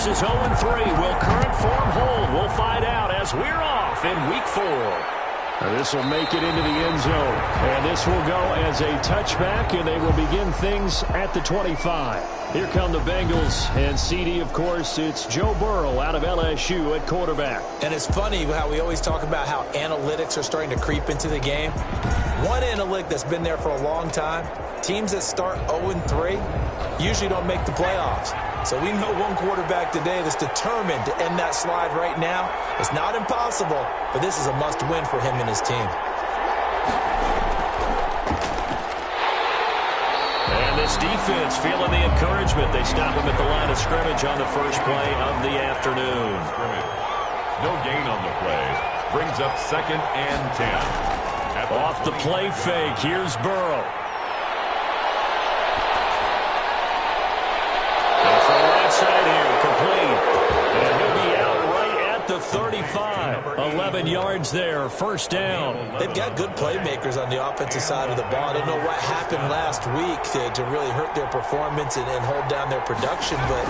is 0-3. Will current form hold? We'll find out as we're off in Week 4. This will make it into the end zone. And this will go as a touchback, and they will begin things at the 25. Here come the Bengals, and CD, of course, it's Joe Burrow out of LSU at quarterback. And it's funny how we always talk about how analytics are starting to creep into the game. One analytic that's been there for a long time, teams that start 0-3 usually don't make the playoffs. So we know one quarterback today that's determined to end that slide right now. It's not impossible, but this is a must-win for him and his team. And this defense feeling the encouragement. They stop him at the line of scrimmage on the first play of the afternoon. No gain on the play. Brings up 2nd and 10. Off the play fake, here's Burrow. Side here, complete. And he'll be out right at the 35. 11 yards there, first down. They've got good playmakers on the offensive side of the ball. I don't know what happened last week to really hurt their performance and hold down their production, but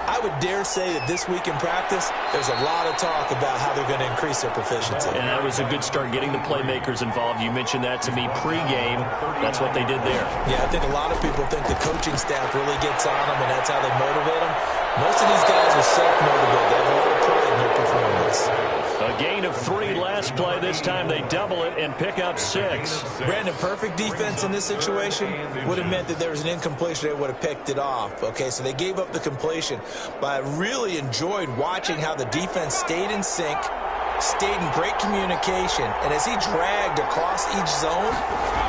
I would dare say that this week in practice, there's a lot of talk about how they're going to increase their proficiency. And that was a good start, getting the playmakers involved. You mentioned that to me pregame. That's what they did there. Yeah, I think a lot of people think the coaching staff really gets on them, and that's how they motivate them. Most of these guys are self-motivated. They have a lot of pride in their performance. A gain of 3 last play. This time they double it and pick up 6. Brandon, perfect defense in this situation would have meant that there was an incompletion. They would have picked it off. Okay, so they gave up the completion. But I really enjoyed watching how the defense stayed in sync, stayed in great communication. And as he dragged across each zone,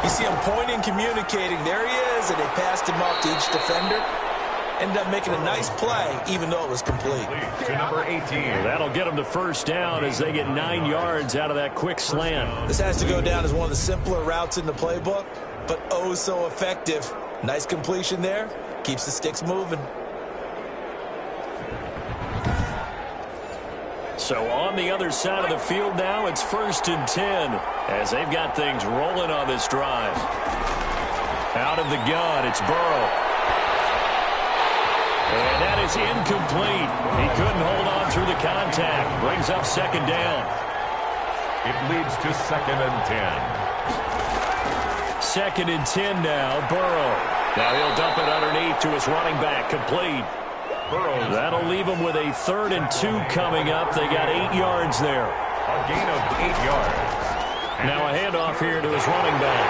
you see him pointing, communicating. There he is, and they passed him off to each defender. Ended up making a nice play, even though it was complete. To number 18. That'll get them the first down as they get 9 yards out of that quick slant. This has to go down as one of the simpler routes in the playbook, but oh so effective. Nice completion there. Keeps the sticks moving. So on the other side of the field now, it's 1st and 10 as they've got things rolling on this drive. Out of the gun, it's Burrow. And that is incomplete. He couldn't hold on through the contact. Brings up 2nd down. It leads to 2nd and 10. 2nd and 10 now, Burrow. Now he'll dump it underneath to his running back, complete. Burrows. That'll leave him with a 3rd and 2 coming up. They got 8 yards there. A gain of 8 yards. Now a handoff here to his running back.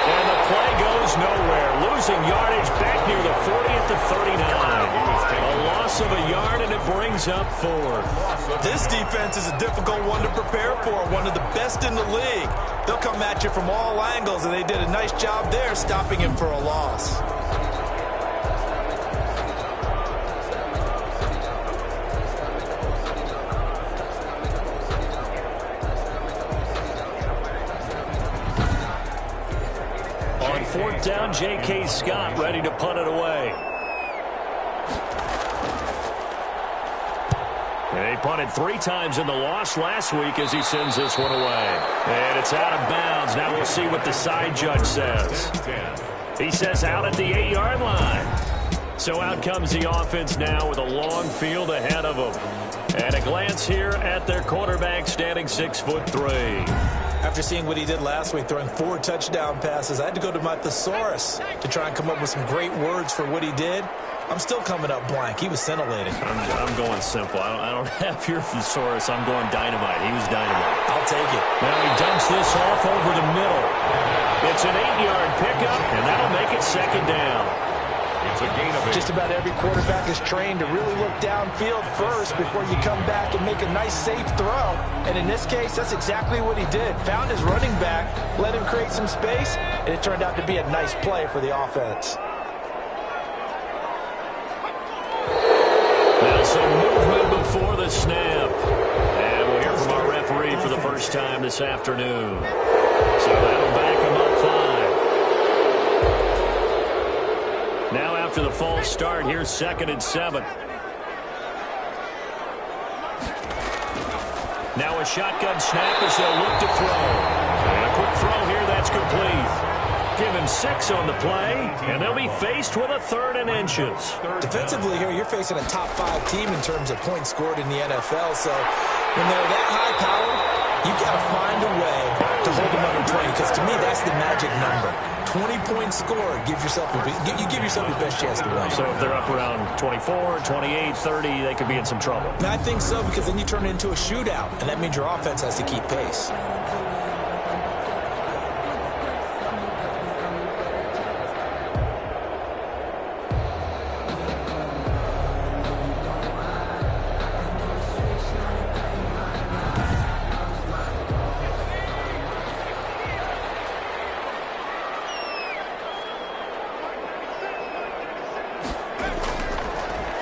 And the play goes nowhere. Losing yardage back near the 40 at the 39. A loss of a yard, and it brings up 4th. This defense is a difficult one to prepare for, one of the best in the league. They'll come at you from all angles, and they did a nice job there stopping him for a loss. On 4th down, J.K. Scott ready to punt it away. They punted 3 times in the loss last week as he sends this one away. And it's out of bounds. Now we'll see what the side judge says. He says out at the 8-yard line. So out comes the offense now with a long field ahead of them. And a glance here at their quarterback standing 6'3". After seeing what he did last week, throwing 4 touchdown passes, I had to go to my thesaurus to try and come up with some great words for what he did. I'm still coming up blank. He was scintillating. I'm going simple. I don't have your thesaurus. I'm going dynamite. He was dynamite. I'll take it. Now he dumps this off over the middle. It's an 8-yard pickup, and that'll make it 2nd down. It's a gain of 8. Just about every quarterback is trained to really look downfield first before you come back and make a nice, safe throw. And in this case, that's exactly what he did. Found his running back, let him create some space, and it turned out to be a nice play for the offense. Now some movement before the snap. And we'll hear from our referee for the first time this afternoon. So that'll back him up 5. Now after the false start, here's 2nd and 7. Now a shotgun snap as they'll look to throw. And a quick throw here, that's complete. Give him 6 on the play, and they'll be faced with a 3rd and inches. Defensively here, you're facing a top 5 team in terms of points scored in the NFL. So when they're that high powered, you've got to find a way to hold them under 20, because to me, that's the magic number. 20 points scored, you give yourself your best chance to win. So if they're up around 24, 28, 30, they could be in some trouble. And I think so, because then you turn it into a shootout, and that means your offense has to keep pace.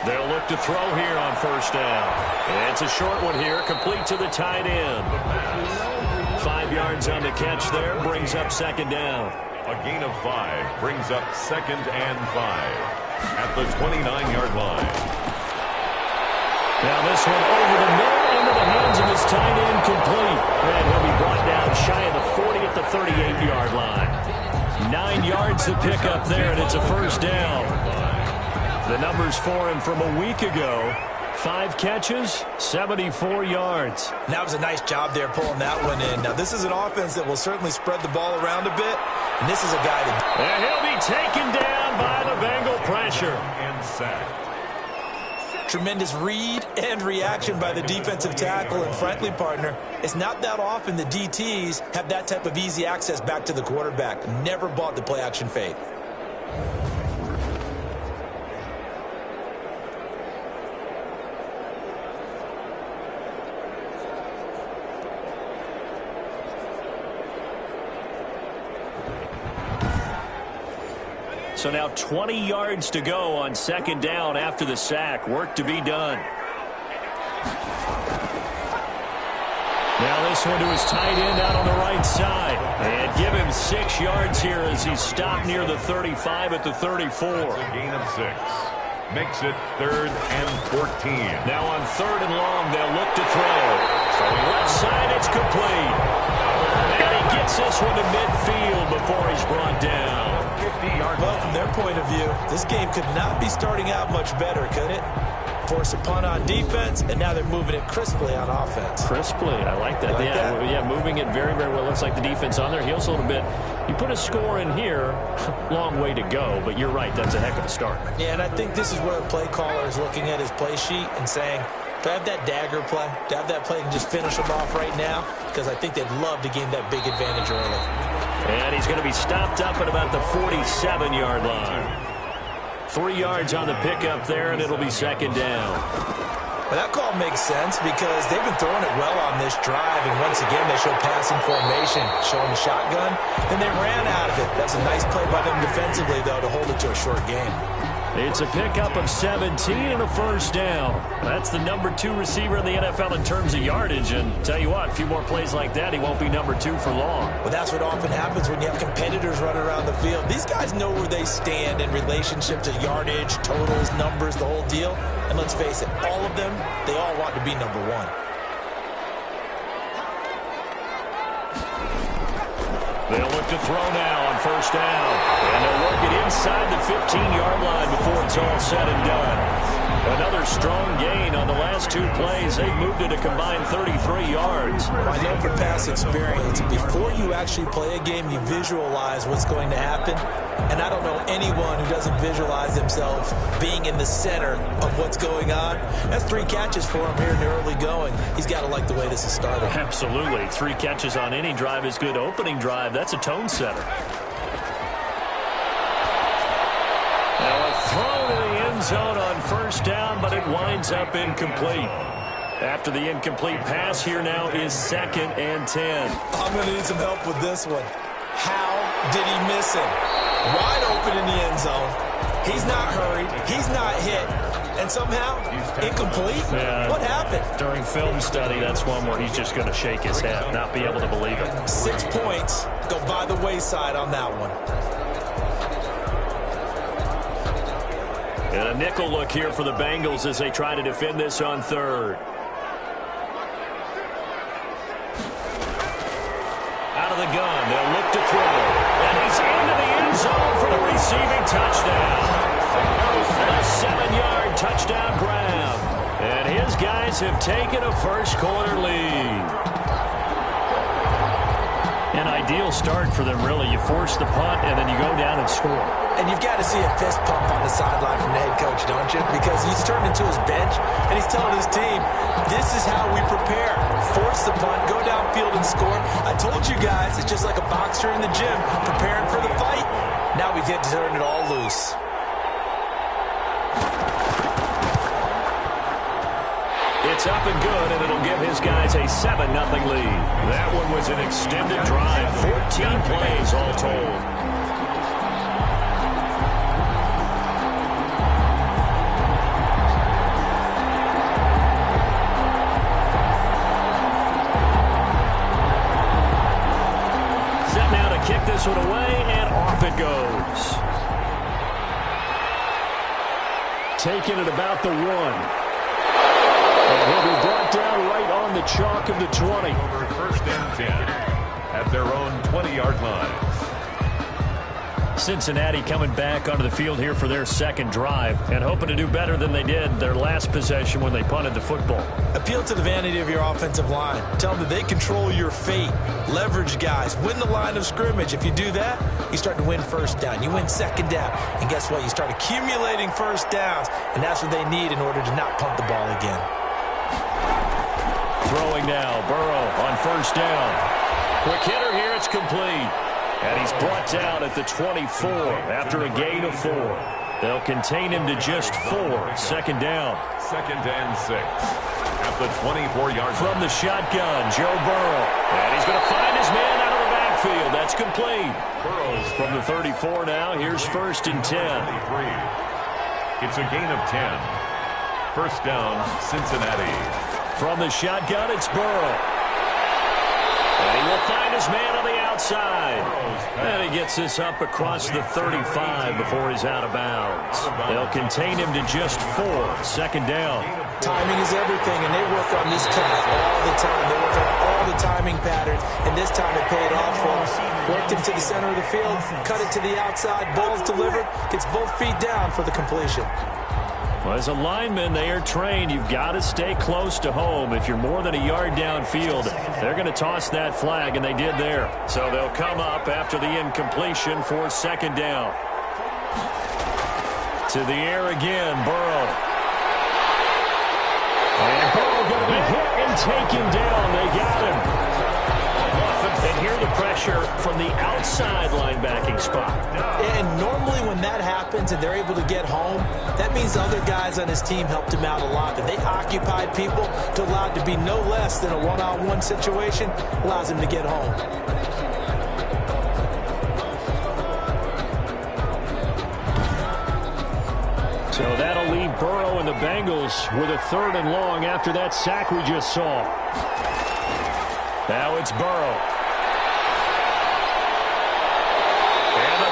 They'll look to throw here on 1st down. And it's a short one here, complete to the tight end. 5 yards on the catch there, brings up 2nd down. A gain of 5 brings up 2nd and 5 at the 29-yard line. Now this one over the middle into the hands of his tight end, complete. And he'll be brought down shy of the 40 at the 38-yard line. 9 yards to pick up there, and it's a 1st down. The numbers for him from a week ago: 5 catches, 74 yards. That was a nice job there pulling that one in. Now, this is an offense that will certainly spread the ball around a bit, and this is a guy that... And he'll be taken down by the Bengal pressure. And sacked. Tremendous read and reaction by the defensive tackle, and frankly, partner, it's not that often the DTs have that type of easy access back to the quarterback. Never bought the play-action fade. So now 20 yards to go on 2nd down after the sack. Work to be done. Now this one to his tight end out on the right side. And give him 6 yards here as he's stopped near the 35 at the 34. That's a gain of 6. Makes it 3rd and 14. Now on 3rd and long, they'll look to throw. From the left side, it's complete. And he gets this one to midfield before he's brought down. Well, from their point of view, this game could not be starting out much better, could it? Force a punt on defense, and now they're moving it crisply on offense. Crisply, I like that. Yeah, moving it very, very well. Looks like the defense on their heels a little bit. You put a score in here, long way to go, but you're right, that's a heck of a start. Yeah, and I think this is where a play caller is looking at his play sheet and saying, do I have that dagger play? Do I have that play and just finish them off right now? Because I think they'd love to gain that big advantage early. And he's going to be stopped up at about the 47-yard line. 3 yards on the pickup there, and it'll be 2nd down. Well, that call makes sense because they've been throwing it well on this drive, and once again, they show passing formation, showing the shotgun. Then they ran out of it. That's a nice play by them defensively, though, to hold it to a short game. It's a pickup of 17 and a 1st down. That's the number 2 receiver in the NFL in terms of yardage. And tell you what, a few more plays like that, he won't be number 2 for long. Well, that's what often happens when you have competitors running around the field. These guys know where they stand in relationship to yardage, totals, numbers, the whole deal. And let's face it, all of them, they all want to be number 1. They'll look to throw now on 1st down. And they'll work it inside the 15-yard line before it's all said and done. Another strong gain on the last 2 plays. They've moved it a combined 33 yards. I know from past experience, before you actually play a game, you visualize what's going to happen. And I don't know anyone who doesn't visualize themselves being in the center of what's going on. That's 3 catches for him here in the early going. He's got to like the way this is started. Absolutely. 3 catches on any drive is good. Opening drive, that's a tone setter. Now a throw to the end zone on 1st down, but it winds up incomplete. After the incomplete pass, here now is 2nd and 10. I'm going to need some help with this one. How did he miss him? Wide open in the end zone. He's not hurried. He's not hit. And somehow, incomplete? Yeah. What happened? During film study, that's one where he's just going to shake his head, not be able to believe it. 6 points go by the wayside on that one. And a nickel look here for the Bengals as they try to defend this on 3rd. Out of the gun, they'll look to throw. And he's into the a receiving touchdown. A 7-yard touchdown grab. And his guys have taken a first-quarter lead. An ideal start for them, really. You force the punt, and then you go down and score. And you've got to see a fist pump on the sideline from the head coach, don't you? Because he's turned into his bench, and he's telling his team, this is how we prepare. Force the punt, go downfield and score. I told you guys, it's just like a boxer in the gym, preparing for the fight. Now we get to turn it all loose. It's up and good, and it'll give his guys a 7-0 lead. That one was an extended drive, 14 plays all told. Set now to kick this one away, and off it goes. Taking it about the 1. And he'll be brought down right on the chalk of the 20. Over first and 10 at their own 20-yard line. Cincinnati coming back onto the field here for their second drive and hoping to do better than they did their last possession when they punted the football. Appeal to the vanity of your offensive line. Tell them that they control your fate. Leverage guys. Win the line of scrimmage. If you do that, you start to win first down. You win second down. And guess what? You start accumulating first downs. And that's what they need in order to not punt the ball again. Throwing now, Burrow on first down. Quick hitter here, it's complete. And he's brought down at the 24 after a gain of 4. They'll contain him to just 4. Second down. 2nd and 6 at the 24-yard line. From the shotgun, Joe Burrow. And he's going to find his man out of the backfield. That's complete. Burrows From the 34 now, here's first and 10. 23. It's a gain of 10. First down, Cincinnati. From the shotgun, it's Burrow. And he will find his man on the outside. And he gets this up across the 35 before he's out of bounds. They'll contain him to just 4. Second down. Timing is everything, and they work on this cut all the time. They work on all the timing patterns, and this time it paid off for him. Worked him to the center of the field, cut it to the outside, ball's delivered, gets both feet down for the completion. Well, as a lineman, they are trained. You've got to stay close to home. If you're more than a yard downfield, they're going to toss that flag, and they did there. So they'll come up after the incompletion for second down. To the air again, Burrow. And Burrow going to be hit and taken down. They got him. And hear the pressure from the outside linebacking spot. And normally when that happens and they're able to get home, that means other guys on his team helped him out a lot. That they occupied people to allow it to be no less than a one-on-one situation, allows him to get home. So that'll leave Burrow and the Bengals with a 3rd and long after that sack we just saw. Now it's Burrow.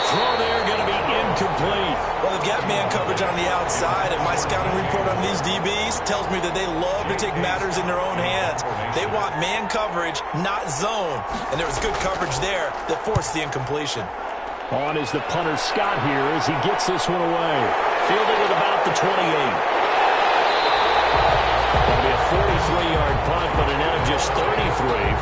Throw there going to be incomplete. Well, they've got man coverage on the outside, and my scouting report on these DBs tells me that they love to take matters in their own hands. They want man coverage, not zone. And there was good coverage there that forced the incompletion. On is the punter Scott here as he gets this one away. Fielded at about the 28. That'll be a 43-yard punt, but a net of just 33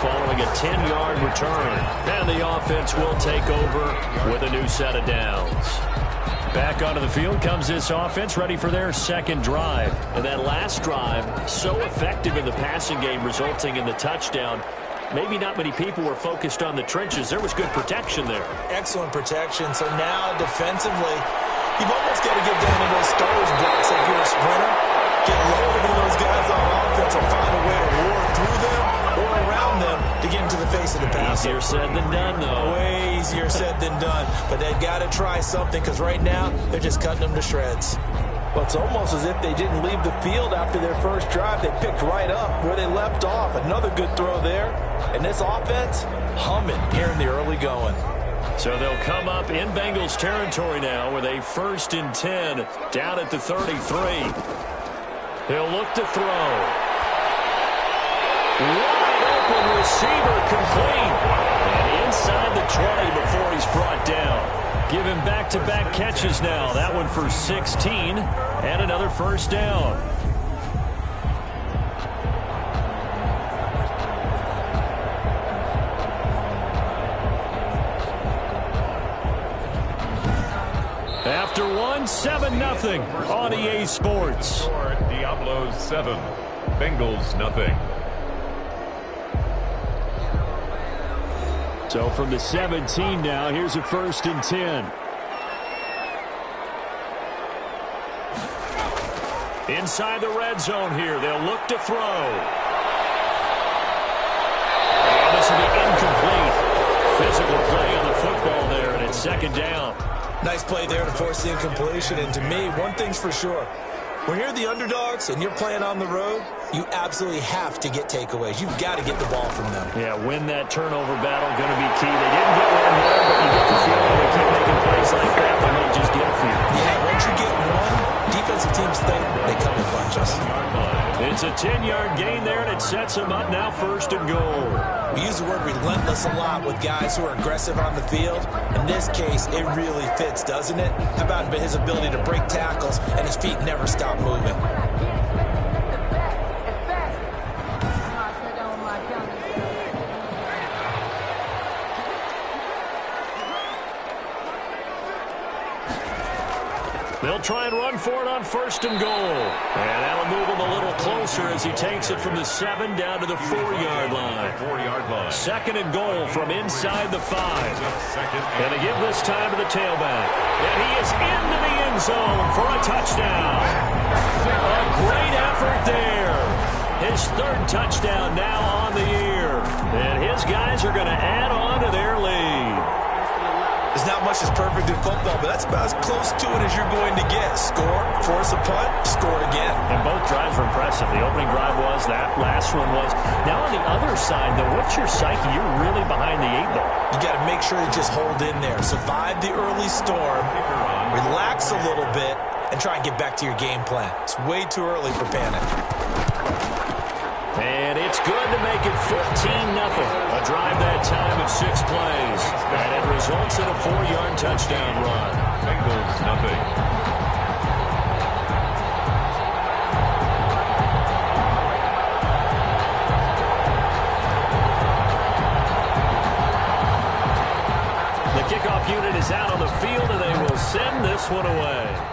following a 10-yard return. And the offense will take over with a new set of downs. Back onto the field comes this offense, ready for their second drive. And that last drive, so effective in the passing game, resulting in the touchdown. Maybe not many people were focused on the trenches. There was good protection there. Excellent protection. So now, defensively, you've almost got to get down to those starters blocks like you're a sprinter. Get lower than those guys on offense and find a way to roar through them or around them to get into the face of the pass. Easier said than done, though. Way easier said than done. But they've got to try something because right now they're just cutting them to shreds. Well, it's almost as if they didn't leave the field after their first drive. They picked right up where they left off. Another good throw there. And this offense, humming here in the early going. So they'll come up in Bengals territory now with a 1st and 10 down at the 33. He'll look to throw. Wide open receiver complete. And inside the 20 before he's brought down. Giving back-to-back catches now. That one for 16 and another first down. After one, 7-0 on EA Sports. Diablos 7, Bengals nothing. So from the 17 now, here's a 1st and 10. Inside the red zone here, they'll look to throw. And this will be incomplete. Physical play on the football there, and it's 2nd down. Nice play there to force the incompletion. And to me, one thing's for sure. When you're the underdogs and you're playing on the road, you absolutely have to get takeaways. You've got to get the ball from them. Yeah, win that turnover battle, going to be key. They didn't get one there, but you get the feeling they keep making plays like that, they might just get a few. Yeah, once you get one, defensive teams think they come in bunches. It's a 10-yard gain there, and it sets them up now 1st and goal. We use the word relentless a lot with guys who are aggressive on the field. In this case, it really fits, doesn't it? How about his ability to break tackles and his feet never stop moving? They'll try and run for it on 1st and goal. And that'll move him a little closer as he takes it from the 7 down to the 4-yard line. 4-yard line. 2nd and goal from inside the 5. And they give this time to the tailback. And he is into the end zone for a touchdown. A great effort there. His 3rd touchdown now on the year. And his guys are going to add on to their lead. There's not much that's perfect in football, but that's about as close to it as you're going to get. Score, force a punt, score again. And both drives were impressive. The opening drive was, that last one was. Now on the other side, though, what's your psyche? You're really behind the 8 ball. You got to make sure you just hold in there. Survive the early storm, relax a little bit, and try and get back to your game plan. It's way too early for panic. And it's good to make it 14-0. A drive that time of 6 plays. And it results in a 4-yard touchdown run. Bengals nothing. The kickoff unit is out on the field, and they will send this one away.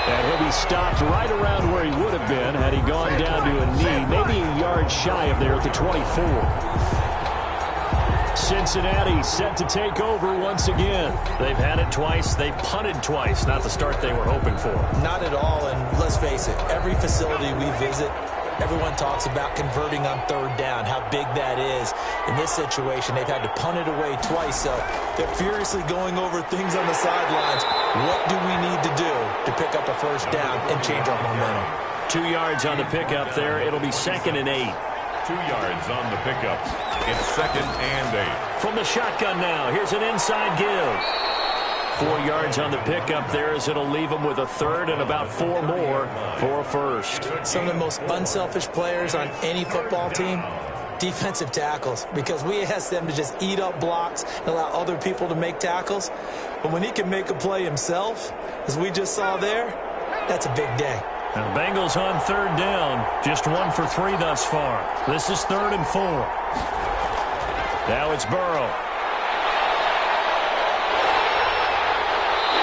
And he'll be stopped right around where he would have been had he gone down to a knee, maybe a yard shy of there at the 24. Cincinnati set to take over once again. They've had it twice. They've punted twice. Not the start they were hoping for. Not at all, and let's face it, every facility we visit, everyone talks about converting on 3rd down, how big that is. In this situation, they've had to punt it away twice, so they're furiously going over things on the sidelines. What do we need to do to pick up a 1st down and change our momentum? 2 yards on the pickup there. It'll be 2nd and 8. 2 yards on the pickup. It's 2nd and 8. From the shotgun now, here's an inside give. 4 yards on the pickup there as it'll leave them with a 3rd and about 4 more for a 1st. Some of the most unselfish players on any football team, defensive tackles, because we ask them to just eat up blocks and allow other people to make tackles. But when he can make a play himself, as we just saw there, that's a big day. And the Bengals on 3rd down, just 1 for 3 thus far. This is 3rd and 4. Now it's Burrow.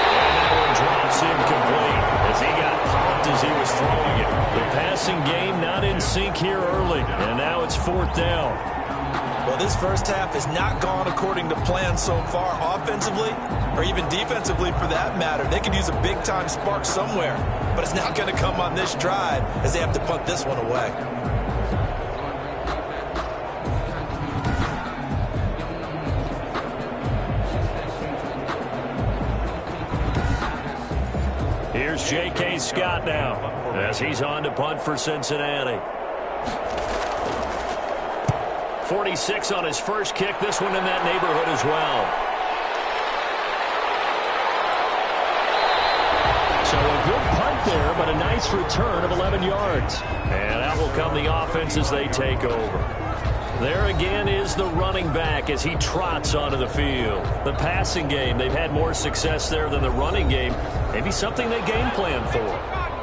And that one drops incomplete as he got popped as he was throwing it. The passing game not in sync here early, and now it's 4th down. Well, this first half has not gone according to plan so far offensively, or even defensively for that matter. They could use a big-time spark somewhere, but it's not going to come on this drive as they have to punt this one away. Here's J.K. Scott now as he's on to punt for Cincinnati. 46 on his first kick. This one in that neighborhood as well. So a good punt there, but a nice return of 11 yards. And out will come the offense as they take over. There again is the running back as he trots onto the field. The passing game, they've had more success there than the running game. Maybe something they game plan for.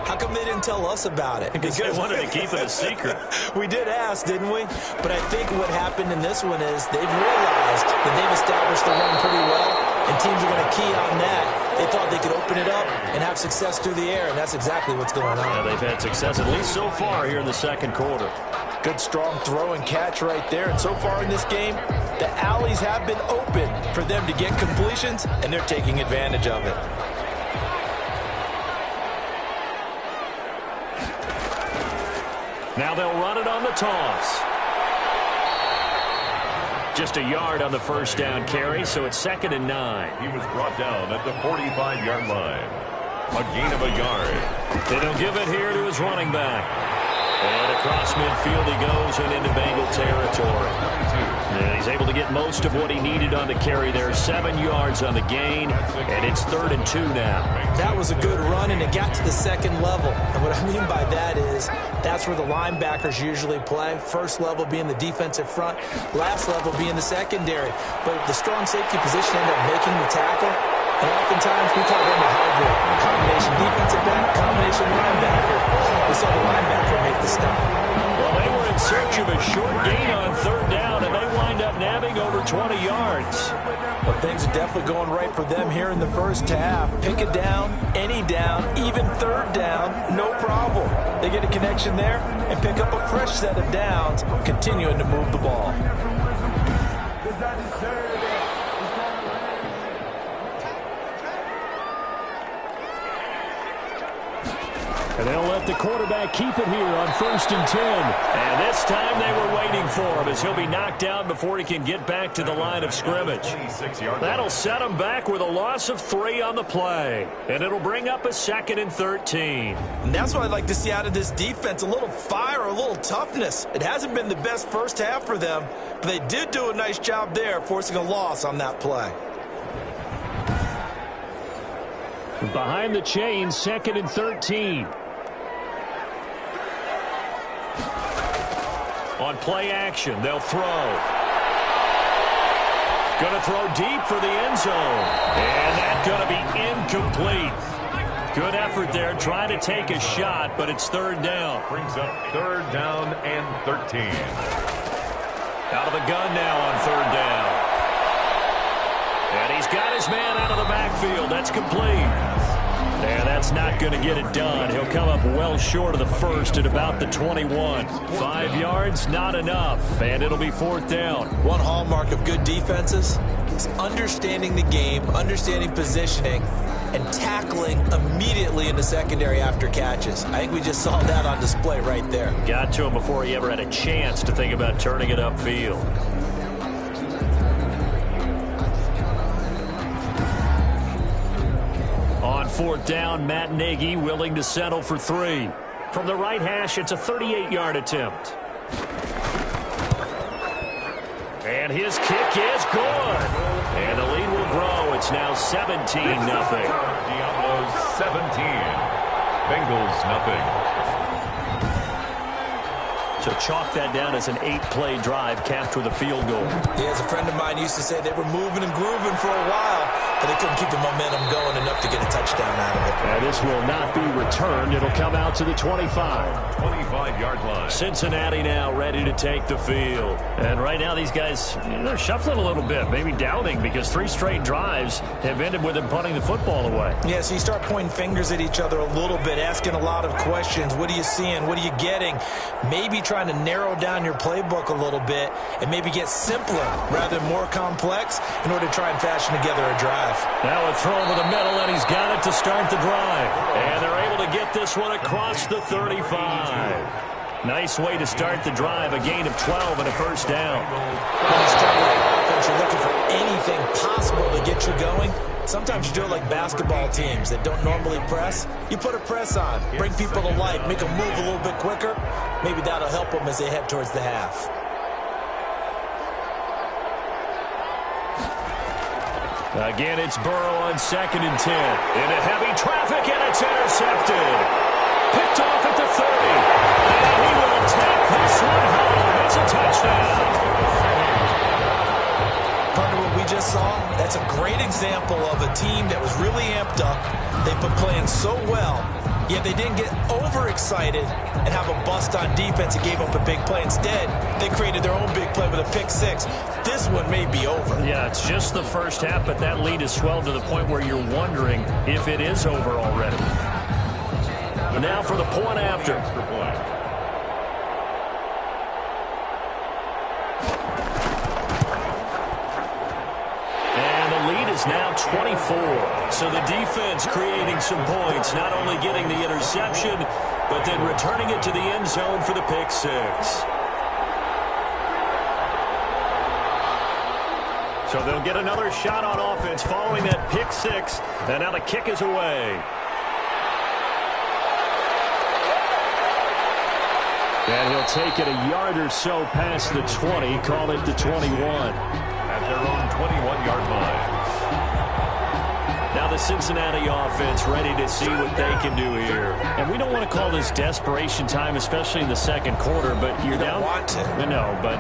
How come they didn't tell us about it? Because they wanted to keep it a secret. We did ask, didn't we? But I think what happened in this one is they've realized that they've established the run pretty well, and teams are going to key on that. They thought they could open it up and have success through the air, and that's exactly what's going on. Yeah, they've had success, at least so far, here in the second quarter. Good, strong throw and catch right there. And so far in this game, the alleys have been open for them to get completions, and they're taking advantage of it. Now they'll run it on the toss. Just a yard on the first down carry, so it's 2nd and 9. He was brought down at the 45-yard line. A gain of a yard. And he'll give it here to his running back. And across midfield he goes and into Bengal territory. And he's able to get most of what he needed on the carry there. 7 yards on the gain, and it's 3rd and 2 now. That was a good run, and it got to the second level. And what I mean by that is that's where the linebackers usually play. First level being the defensive front, last level being the secondary. But the strong safety position ended up making the tackle. And oftentimes we call them a hybrid. Combination defensive back, combination linebacker. We saw the linebacker make the stop. Well, they were in search of a short gain on 3rd down, and they wind up nabbing over 20 yards. Well, things are definitely going right for them here in the first half. Pick a down, any down, even 3rd down, no problem. They get a connection there and pick up a fresh set of downs, continuing to move the ball. And they'll let the quarterback keep it here on 1st and 10. And this time they were waiting for him as he'll be knocked down before he can get back to the line of scrimmage. That'll set him back with a loss of 3 on the play. And it'll bring up a 2nd and 13. And that's what I'd like to see out of this defense, a little fire, a little toughness. It hasn't been the best first half for them, but they did do a nice job there, forcing a loss on that play. Behind the chains, 2nd and 13. On play action, they'll throw. Going to throw deep for the end zone. And that's going to be incomplete. Good effort there, trying to take a shot, but it's 3rd down. Brings up 3rd down and 13. Out of the gun now on 3rd down. And he's got his man out of the backfield. That's complete. And that's not going to get it done. He'll come up well short of the first at about the 21. 5 yards, not enough. And it'll be 4th down. One hallmark of good defenses is understanding the game, understanding positioning, and tackling immediately in the secondary after catches. I think we just saw that on display right there. Got to him before he ever had a chance to think about turning it upfield. On 4th down, Matt Nagy willing to settle for 3. From the right hash, it's a 38-yard attempt. And his kick is good. And the lead will grow. It's now 17-0. Diablos 17. Bengals nothing. So chalk that down as an 8-play drive capped with a field goal. Yeah, as a friend of mine used to say, they were moving and grooving for a while, but they couldn't keep the momentum going enough to get a touchdown out of it. And this will not be returned. It'll come out to the 25. 25-yard line. Cincinnati now ready to take the field. And right now these guys, they're shuffling a little bit, maybe doubting, because 3 straight drives have ended with them punting the football away. Yeah, so you start pointing fingers at each other a little bit, asking a lot of questions. What are you seeing? What are you getting? Maybe trying to narrow down your playbook a little bit and maybe get simpler rather than more complex in order to try and fashion together a drive. Now a throw over the middle, and he's got it to start the drive. And they're able to get this one across the 35. Nice way to start the drive, a gain of 12 and a first down. When you start with offense, you're looking for anything possible to get you going. Sometimes you do it like basketball teams that don't normally press. You put a press on, bring people to life, make them move a little bit quicker. Maybe that'll help them as they head towards the half. Again, it's Burrow on 2nd and 10. Into heavy traffic, and it's intercepted. Picked off at the 30. And he will take this one home. It's a touchdown. Partner, what we just saw, that's a great example of a team that was really amped up. They've been playing so well, yet they didn't get overexcited and have a bust on defense and gave up a big play. Instead, they created their own big play with a pick six. This one may be over. Yeah, it's just the first half, but that lead has swelled to the point where you're wondering if it is over already. Now for the point after. And the lead is now 24. So the defense creating some points, not only getting the interception, but then returning it to the end zone for the pick six. So they'll get another shot on offense following that pick six. And now the kick is away. And he'll take it a yard or so past the 20, call it the 21. At their own 21-yard line. Now the Cincinnati offense ready to see what they can do here. And we don't want to call this desperation time, especially in the second quarter, but you're down. You don't want to. No, but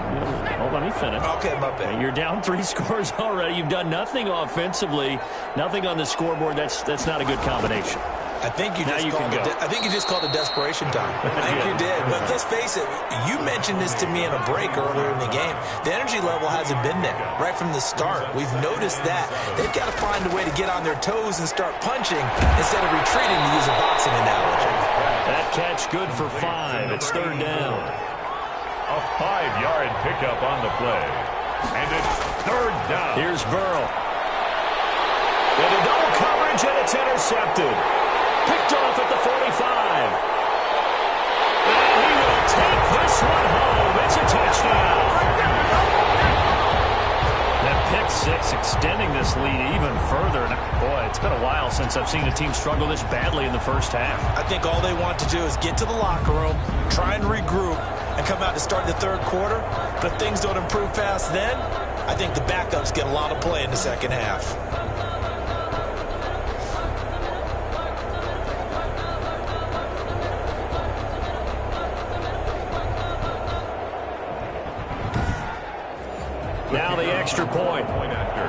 hold on, let me finish. Okay, my bad. You're down 3 scores already. You've done nothing offensively, nothing on the scoreboard. That's not a good combination. I think you just called it desperation time. I think you did. But let's face it, you mentioned this to me in a break earlier in the game. The energy level hasn't been there right from the start. We've noticed that. They've got to find a way to get on their toes and start punching instead of retreating, to use a boxing analogy. That catch good for 5. It's third down. A 5-yard pickup on the play. And it's third down. Here's Burrow. And a double coverage, and it's intercepted. Picked off at the 45. And he will take this one home. It's a touchdown. That pick six extending this lead even further. And boy, it's been a while since I've seen a team struggle this badly in the first half. I think all they want to do is get to the locker room, try and regroup, and come out to start the third quarter. But if things don't improve fast then, I think the backups get a lot of play in the second half. Now the extra point. Point after.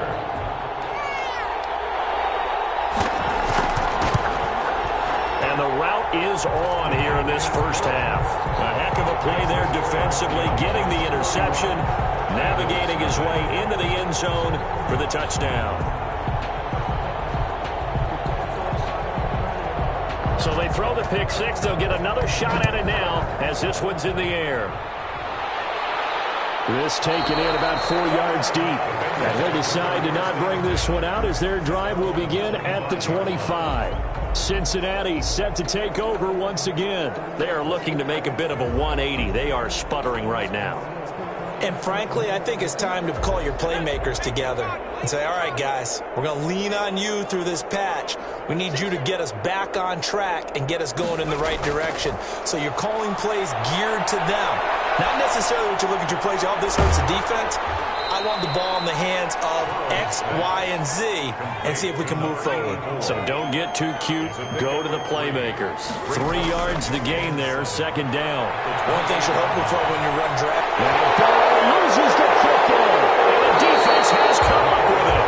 And the route is on here in this first half. A heck of a play there defensively, getting the interception, navigating his way into the end zone for the touchdown. So they throw the pick six. They'll get another shot at it now as this one's in the air. This taken in about 4 yards deep. And they'll decide to not bring this one out as their drive will begin at the 25. Cincinnati set to take over once again. They are looking to make a bit of a 180. They are sputtering right now. And frankly, I think it's time to call your playmakers together and say, all right, guys, we're going to lean on you through this patch. We need you to get us back on track and get us going in the right direction. So you're calling plays geared to them. Not necessarily what you look at your plays, oh, this hurts the defense. I want the ball in the hands of X, Y, and Z and see if we can move forward. So don't get too cute. Go to the playmakers. 3 yards the gain there, second down. One thing you're hoping for when you run draft. Now Burrow loses the football, and the defense has come up with it.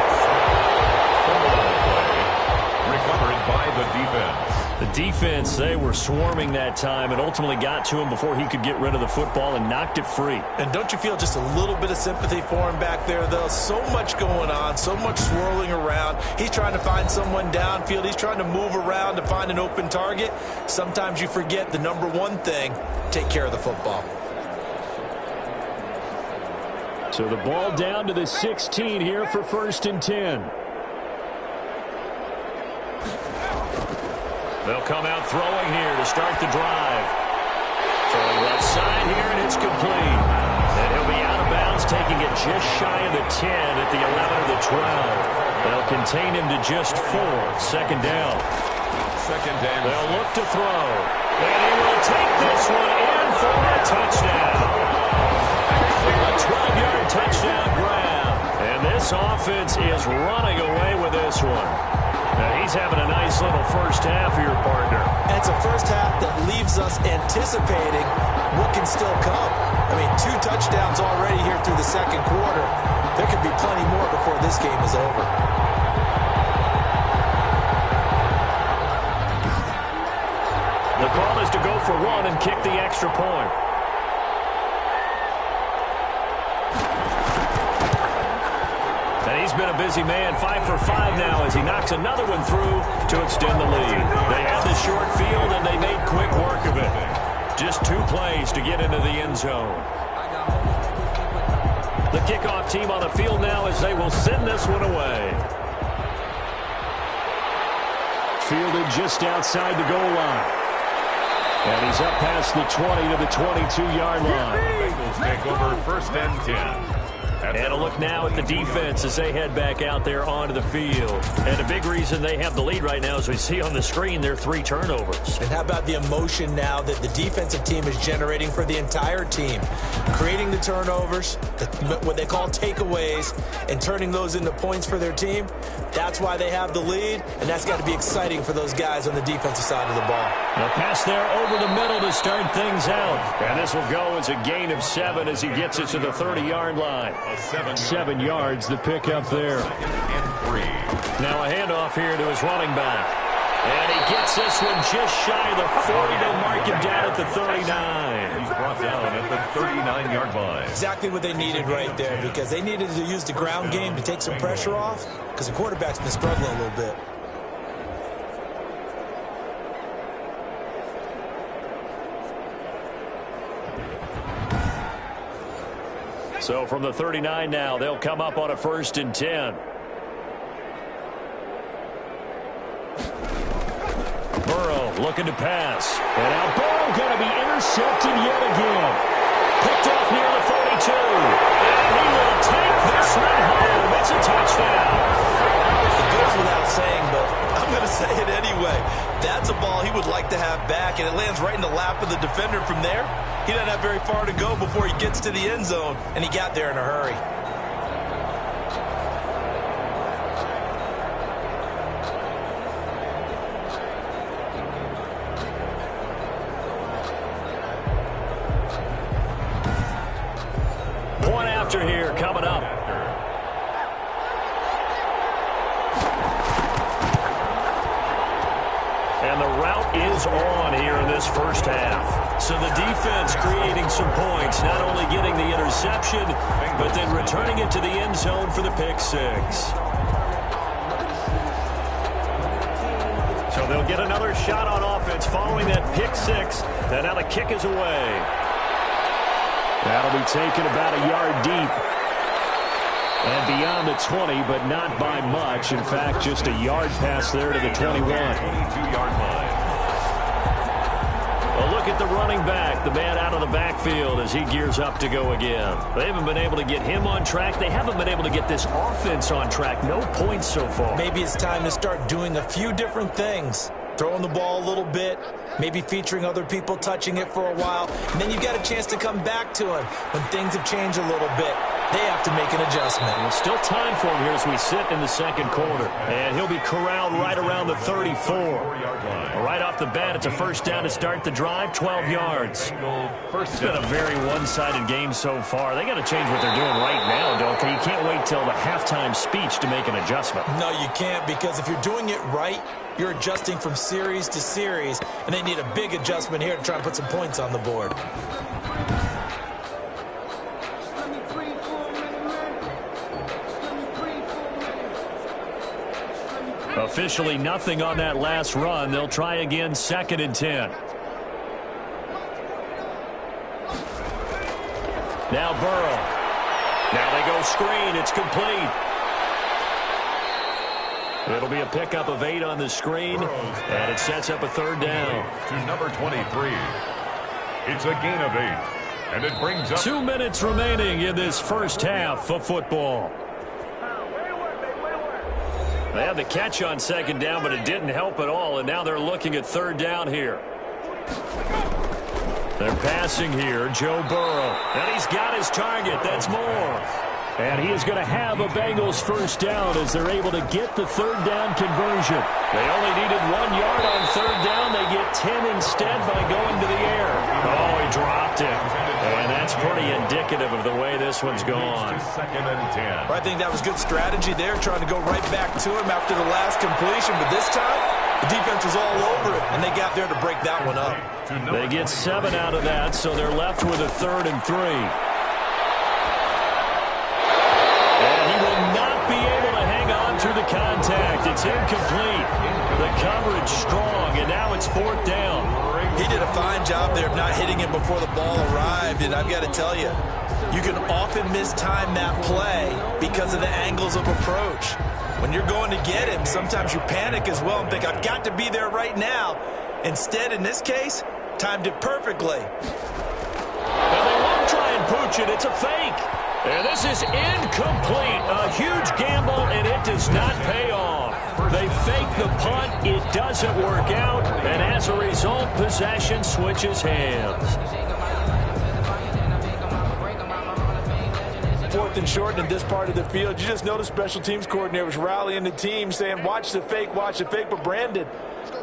Recovered by the defense. The defense, they were swarming that time and ultimately got to him before he could get rid of the football and knocked it free. And don't you feel just a little bit of sympathy for him back there, though? So much going on, so much swirling around. He's trying to find someone downfield. He's trying to move around to find an open target. Sometimes you forget the number one thing, take care of the football. So the ball down to the 16 here for 1st and 10. They'll come out throwing here to start the drive. Throwing left side here, and it's complete. And he'll be out of bounds, taking it just shy of the 10 at the 11 or the 12. They'll contain him to just 4. Second down. Second down. They'll look to throw. And he will take this one in for a touchdown. A 12-yard touchdown grab. And this offense is running away with this one. He's having a nice little first half here, partner. And it's a first half that leaves us anticipating what can still come. I mean, 2 touchdowns already here through the second quarter. There could be plenty more before this game is over. The call is to go for 1 and kick the extra point. And he's been a busy man, 5 for 5 now as he knocks another one through to extend the lead. They had the short field, and they made quick work of it. Just 2 plays to get into the end zone. The kickoff team on the field now as they will send this one away. Fielded just outside the goal line. And he's up past the 20 to the 22-yard line. Bengals take over 1st and 10. And a look now at the defense as they head back out there onto the field. And a big reason they have the lead right now, as we see on the screen, their 3 turnovers. And how about the emotion now that the defensive team is generating for the entire team? Creating the turnovers, what they call takeaways, and turning those into points for their team. That's why they have the lead, and that's got to be exciting for those guys on the defensive side of the ball. The pass there over the middle to start things out. And this will go as a gain of 7 as he gets it to the 30-yard line. 7 yards, the pickup there. Now a handoff here to his running back. And he gets this one just shy of the 40 to mark him down at the 39. He's brought down at the 39-yard line. Exactly what they needed right there, because they needed to use the ground game to take some pressure off, because the quarterback's been struggling a little bit. So from the 39 now, they'll come up on a 1st and 10. Burrow looking to pass. And now Burrow going to be intercepted yet again. Picked off near the 42. And he will take this one home. It's a touchdown. It goes without saying, but I'm going to say it anyway. That's a ball he would like to have back, and it lands right in the lap of the defender from there. He doesn't have very far to go before he gets to the end zone, and he got there in a hurry. Point after here coming up. And the route is on here in this first half. So the defense creating some points, not only getting the interception, but then returning it to the end zone for the pick 6. So they'll get another shot on offense following that pick 6. And now the kick is away. That'll be taken about a yard deep. And beyond the 20, but not by much. In fact, just a yard pass there to the 21. 22-yard line. A look at the running back, the man out of the backfield as he gears up to go again. They haven't been able to get him on track. They haven't been able to get this offense on track. No points so far. Maybe it's time to start doing a few different things. Throwing the ball a little bit, maybe featuring other people touching it for a while, and then you got a chance to come back to him when things have changed a little bit. They have to make an adjustment. And it's still time for him here as we sit in the second quarter. And he'll be corralled right around the 34. Right off the bat, it's a first down to start the drive, 12 yards. It's been a very one-sided game so far. They got to change what they're doing right now, don't they? You can't wait till the halftime speech to make an adjustment. No, you can't, because if you're doing it right, you're adjusting from series to series, and they need a big adjustment here to try and put some points on the board. Officially nothing on that last run. They'll try again, 2nd and 10. Now Burrow. Now they go screen. It's complete. It'll be a pickup of 8 on the screen, and it sets up a 3rd down. To number 23. It's a gain of 8, and it brings up 2 minutes remaining in this first half of football. They had the catch on 2nd down, but it didn't help at all, and now they're looking at 3rd down here. They're passing here, Joe Burrow. And he's got his target. That's Moore. And he is going to have a Bengals first down as they're able to get the third down conversion. They only needed 1 yard on third down. They get 10 instead by going to the air. Oh, he dropped it. And that's pretty indicative of the way this one's gone. Second and 10. I think that was good strategy there, trying to go right back to him after the last completion. But this time, the defense was all over it, and they got there to break that one up. They get 7 out of that, so they're left with a 3rd and 3. Through the contact. It's incomplete. The coverage strong, and now it's 4th down. He did a fine job there of not hitting him before the ball arrived, and I've got to tell you, you can often mistime that play because of the angles of approach. When you're going to get him, sometimes you panic as well and think, I've got to be there right now. Instead, in this case, timed it perfectly. Well, they won't try and pooch it. It's a fake. And this is incomplete. A huge gamble, and it does not pay off. They fake the punt. It doesn't work out. And as a result, possession switches hands. 4th and short in this part of the field. You just notice special teams coordinators rallying the team saying, watch the fake, but Brandon,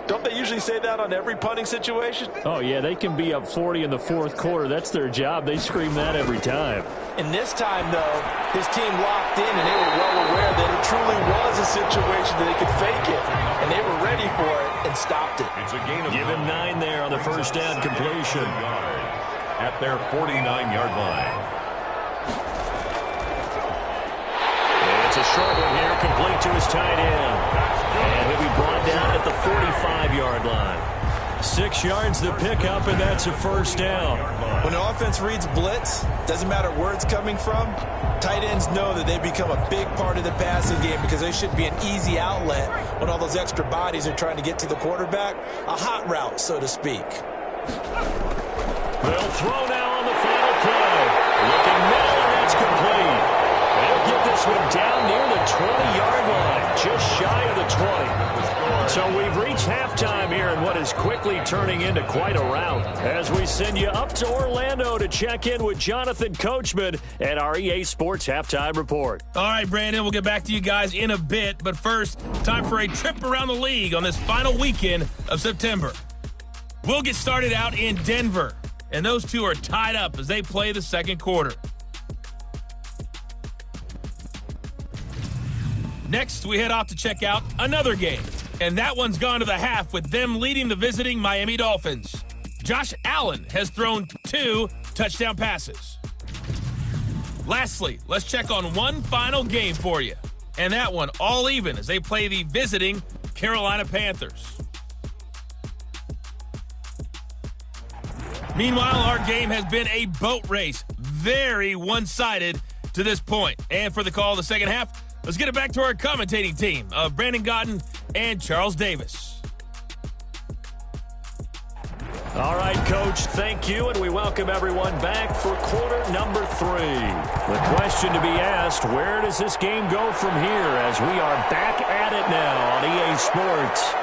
don't they usually say that on every punting situation? Oh, yeah, they can be up 40 in the 4th quarter. That's their job. They scream that every time. And this time, though, his team locked in, and they were well aware that it truly was a situation that they could fake it, and they were ready for it and stopped it. It's a gain of Give him 9 there on the first down completion. At their 49-yard line. It's a short one here, complete to his tight end. And he'll be brought down at the 45-yard line. 6 yards to pick up, and that's a first down. When the offense reads blitz, doesn't matter where it's coming from, tight ends know that they become a big part of the passing game because they should be an easy outlet when all those extra bodies are trying to get to the quarterback. A hot route, so to speak. They'll throw now on the final play. Looking middle, and that's complete. They'll get this one down near the 20-yard line, just shy of the 20. So we've reached halftime here in what is quickly turning into quite a rout as we send you up to Orlando to check in with Jonathan Coachman at our EA Sports Halftime Report. All right, Brandon, we'll get back to you guys in a bit. But first, time for a trip around the league on this final weekend of September. We'll get started out in Denver, and those two are tied up as they play the second quarter. Next, we head off to check out another game, and that one's gone to the half with them leading the visiting Miami Dolphins. Josh Allen has thrown 2 touchdown passes. Lastly, let's check on one final game for you, and that one all even as they play the visiting Carolina Panthers. Meanwhile, our game has been a boat race, very one-sided to this point. And for the call of the second half, let's get it back to our commentating team of Brandon Gaudin and Charles Davis. All right, Coach, thank you, and we welcome everyone back for quarter number 3. The question to be asked, where does this game go from here as we are back at it now on EA Sports?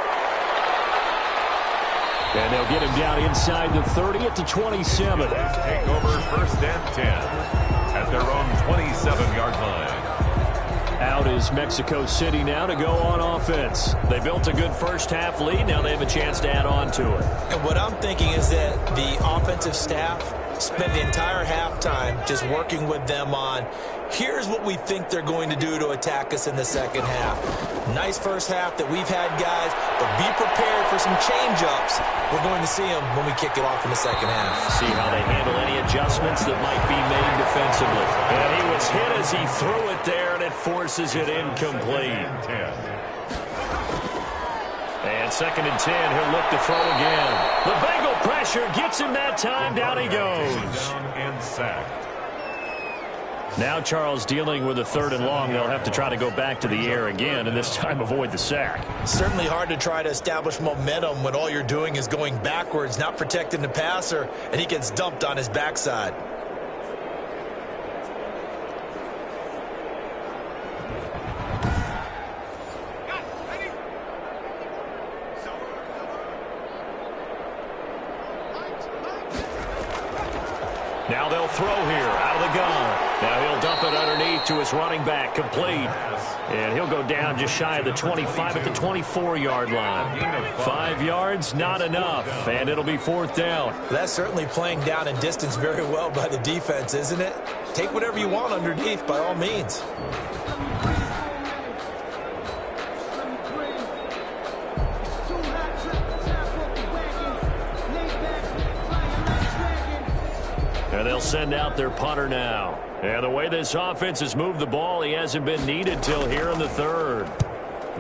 And they'll get him down inside the 30 at the 27. Take over first and 10 at their own 27-yard line. Out is Mexico City now to go on offense. They built a good first half lead. Now they have a chance to add on to it. And what I'm thinking is that the offensive staff spent the entire halftime just working with them on, here's what we think they're going to do to attack us in the second half. Nice first half that we've had, guys, but be prepared for some change-ups. We're going to see them when we kick it off in the second half. See how they handle any adjustments that might be made defensively. And he was hit as he threw it there, and it forces it incomplete. And second and 10, he'll look to throw again. The Bengal pressure gets him that time. Down he goes. Down and sacked. Now Charles dealing with a 3rd and long. They'll have to try to go back to the air again, and this time avoid the sack. Certainly hard to try to establish momentum when all you're doing is going backwards, not protecting the passer, and he gets dumped on his backside. Now they'll throw here out of the gun. Now he'll dump it underneath to his running back, complete. And he'll go down just shy of the 25 at the 24-yard line. 5 yards, not enough, and it'll be 4th down. That's certainly playing down and distance very well by the defense, isn't it? Take whatever you want underneath, by all means. And they'll send out their punter now. And the way this offense has moved the ball, he hasn't been needed till here in the 3rd.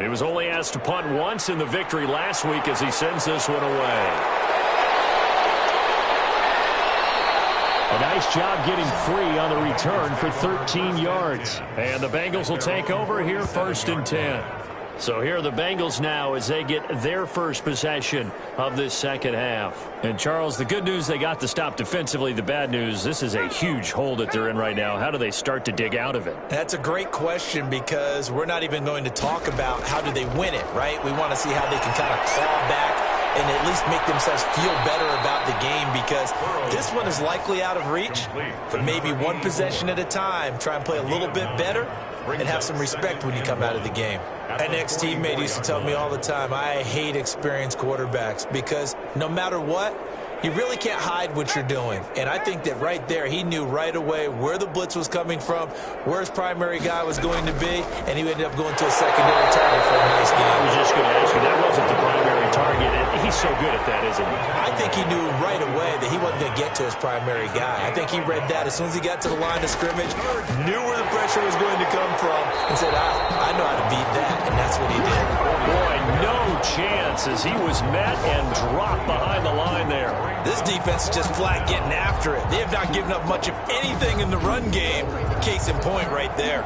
He was only asked to punt once in the victory last week as he sends this one away. A nice job getting free on the return for 13 yards. And the Bengals will take over here 1st and 10. So here are the Bengals now as they get their first possession of this second half. And, Charles, the good news, they got to stop defensively. The bad news, this is a huge hole that they're in right now. How do they start to dig out of it? That's a great question because we're not even going to talk about how do they win it, right? We want to see how they can kind of claw back and at least make themselves feel better about the game because this one is likely out of reach. But maybe one possession at a time, try and play a little bit better and have some respect when you come out of the game. An ex-teammate used to tell me all the time, I hate experienced quarterbacks because no matter what, you really can't hide what you're doing. And I think that right there, he knew right away where the blitz was coming from, where his primary guy was going to be, and he ended up going to a secondary target for a nice game. I was just going to ask you, that wasn't the primary target. He's so good at that, isn't he? I think he knew right away that he wasn't going to get to his primary guy. I think he read that as soon as he got to the line of scrimmage, knew where the pressure was going to come from, and said, I know how to beat that, and that's what he did. Boy, no chance as he was met and dropped behind the line there. This defense is just flat getting after it. They have not given up much of anything in the run game. Case in point right there.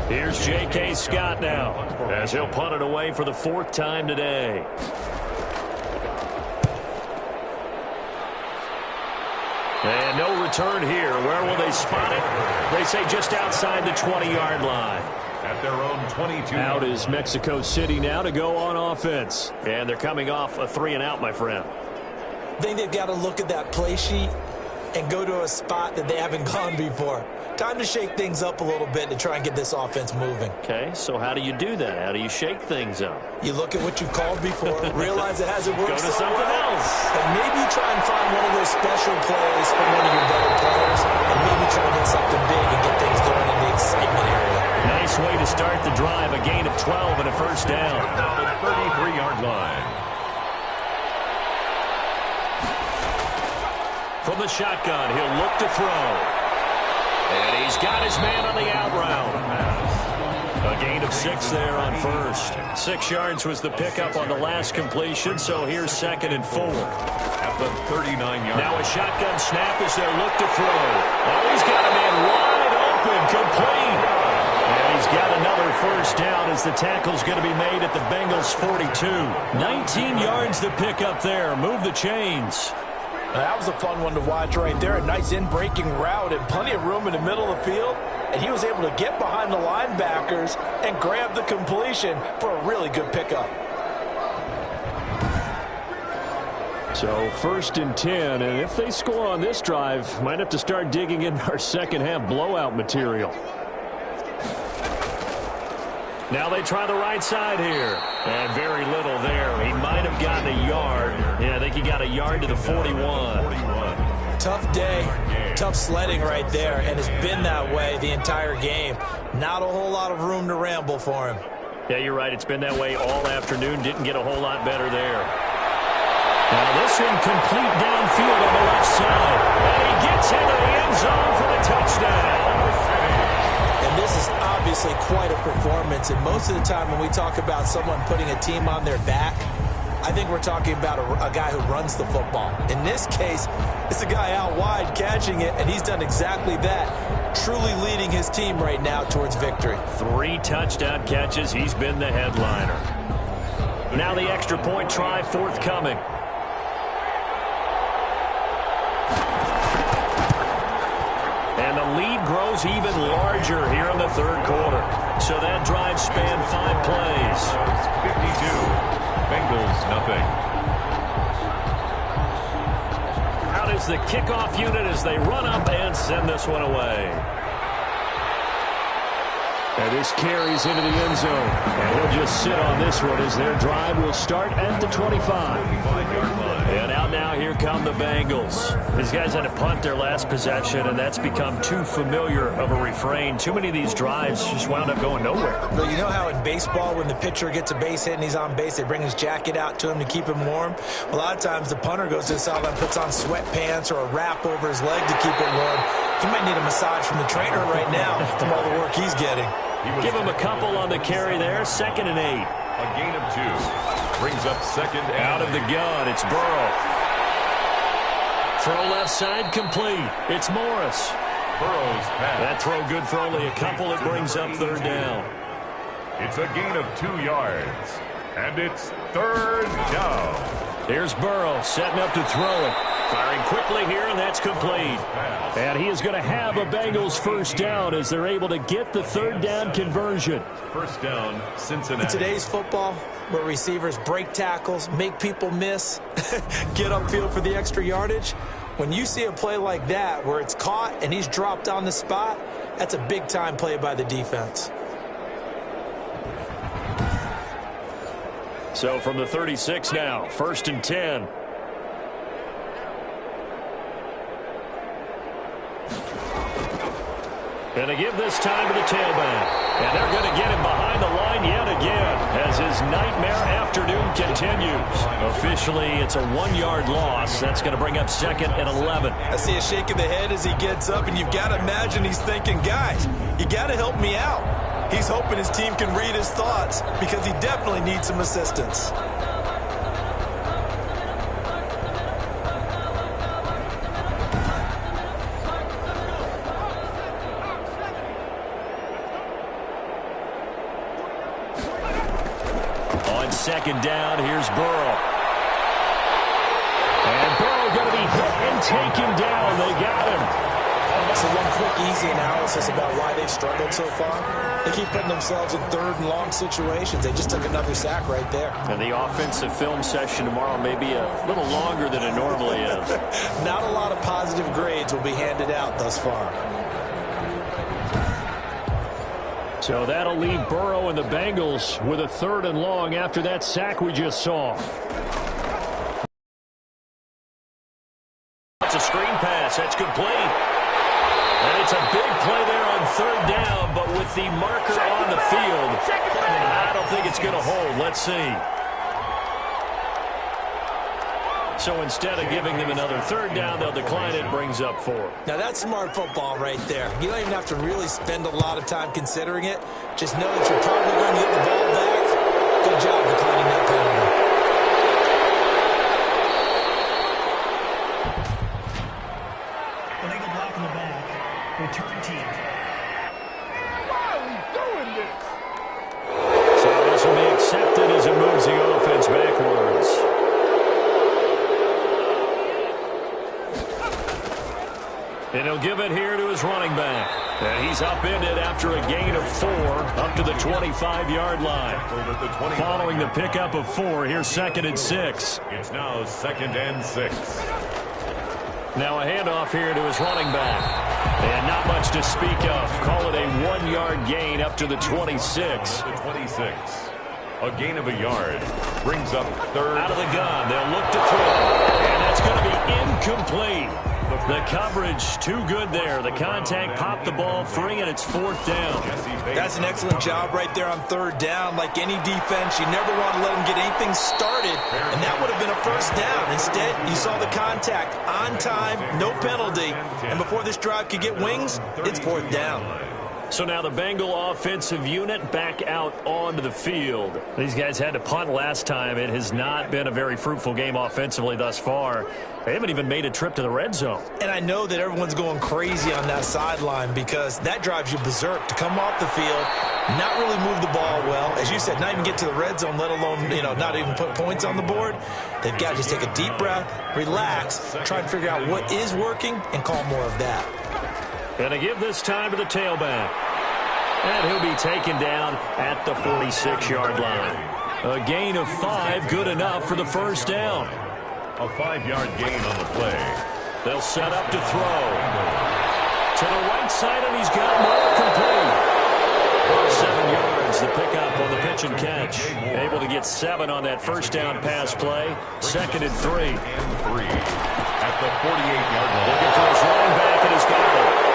Here's J.K. Scott now as he'll punt it away for the 4th time today. And no return here. Where will they spot it? They say just outside the 20-yard line. At their own 22. Out is Mexico City now to go on offense. And they're coming off a 3-and-out, my friend. I think they've got to look at that play sheet and go to a spot that they haven't gone before. Time to shake things up a little bit to try and get this offense moving. Okay, so how do you do that? How do you shake things up? You look at what you called before, realize it hasn't worked Go to so something well, else. and maybe try and find one of those special plays from one of your better players, and maybe try and hit something big and get things going in the excitement area. Nice way to start the drive, a gain of 12 and a 1st down. The 33-yard line. From the shotgun, he'll look to throw. And he's got his man on the out route. A gain of 6 there on 1st. 6 yards was the pickup on the last completion, so here's 2nd and 4. At the 39-yard. Now a shotgun snap as they look to throw. Oh, he's got a man wide open, complete. And he's got another 1st down as the tackle's going to be made at the Bengals' 42. 19 yards to pick up there. Move the chains. That was a fun one to watch right there. A nice in-breaking route and plenty of room in the middle of the field. And he was able to get behind the linebackers and grab the completion for a really good pickup. So 1st and 10, and if they score on this drive, might have to start digging in our second half blowout material. Now they try the right side here. And very little there. He might have gotten a yard. Yeah, I think he got a yard to the 41. Tough day, tough sledding right there, and it's been that way the entire game. Not a whole lot of room to ramble for him. Yeah, you're right. It's been that way all afternoon. Didn't get a whole lot better there. Now this one complete downfield on the left side. And he gets into the end zone for the touchdown. And this is obviously quite a performance. And most of the time when we talk about someone putting a team on their back, I think we're talking about a guy who runs the football. In this case, it's a guy out wide catching it, and he's done exactly that, truly leading his team right now towards victory. 3 touchdown catches. He's been the headliner. Now the extra point try forthcoming. And the lead grows even larger here in the third quarter. So that drive spanned 5 plays. 52. Bengals nothing. Out is the kickoff unit as they run up and send this one away. And this carries into the end zone. And he'll just sit on this one as their drive will start at the 25. And out now, here come the Bengals. These guys had to punt their last possession, and that's become too familiar of a refrain. Too many of these drives just wound up going nowhere. But you know how in baseball, when the pitcher gets a base hit and he's on base, they bring his jacket out to him to keep him warm? A lot of times the punter goes to the sideline, puts on sweatpants or a wrap over his leg to keep it warm. He might need a massage from the trainer right now from all the work he's getting. Give him a couple on the carry there. 2nd and 8. A gain of 2. Brings up 2nd and out of the gun. It's Burrow. Throw left side complete. It's Morris. Burrow's pass. That throw good for only a couple. It brings up 3rd down. It's a gain of 2 yards. And it's 3rd down. Here's Burrow setting up to throw it. Firing quickly here, and that's complete. And he is going to have a Bengals first down as they're able to get the 3rd down conversion. First down, Cincinnati. In today's football, where receivers break tackles, make people miss, get upfield for the extra yardage, when you see a play like that where it's caught and he's dropped on the spot, that's a big-time play by the defense. So from the 36 now, 1st and 10. And they give this time to the tailback. And they're going to get him behind the line yet again as his nightmare afternoon continues. Officially, it's a 1-yard loss. That's going to bring up 2nd and 11. I see a shake of the head as he gets up, and you've got to imagine he's thinking, guys, you got to help me out. He's hoping his team can read his thoughts because he definitely needs some assistance. On 2nd down, here's Burrow. And Burrow going to be hit and taken down. They got him. So one quick, easy analysis about why they've struggled so far. They keep putting themselves in 3rd and long situations. They just took another sack right there. And the offensive film session tomorrow may be a little longer than it normally is. Not a lot of positive grades will be handed out thus far. So that'll leave Burrow and the Bengals with a 3rd and long after that sack we just saw. It's a screen pass. That's complete. And it's a big play there on 3rd down, but with the marker on the field, I don't think it's going to hold. Let's see. So instead of giving them another 3rd down, they'll decline it. Brings up 4. Now that's smart football right there. You don't even have to really spend a lot of time considering it. Just know that you're probably going to get the ball back. Good job declining that penalty. Illegal block in the back. Return team. Why are we doing this? So this will be accepted as it moves the offense backwards. And he'll give it here to his running back. And he's upended after a gain of 4 up to the 25-yard line. Following the pickup of 4, here's 2nd and 6. It's now 2nd and 6. Now a handoff here to his running back. And not much to speak of. Call it a 1-yard gain up to the 26. The 26. A gain of a yard. Brings up 3rd. Out of the gun. They'll look to throw. And that's going to be incomplete. The coverage too good there. The contact popped the ball free, and it's 4th down. That's an excellent job right there on 3rd down. Like any defense, you never want to let them get anything started, and that would have been a first down. Instead, you saw the contact on time, no penalty, and before this drive could get wings, it's 4th down. So now the Bengal offensive unit back out onto the field. These guys had to punt last time. It has not been a very fruitful game offensively thus far. They haven't even made a trip to the red zone. And I know that everyone's going crazy on that sideline because that drives you berserk to come off the field, not really move the ball well. As you said, not even get to the red zone, let alone, not even put points on the board. They've got to just take a deep breath, relax, try and figure out what is working, and call more of that. And they give this time to the tailback. And he'll be taken down at the 46-yard line. A gain of 5, good enough for the first down. A 5-yard gain on the play. They'll set up to throw. To the right side, and he's got more complete. 7 yards, the pickup on the pitch and catch. Able to get 7 on that first down pass play. 2nd and 3. At the 48-yard line. Looking for his running back, and he's got it.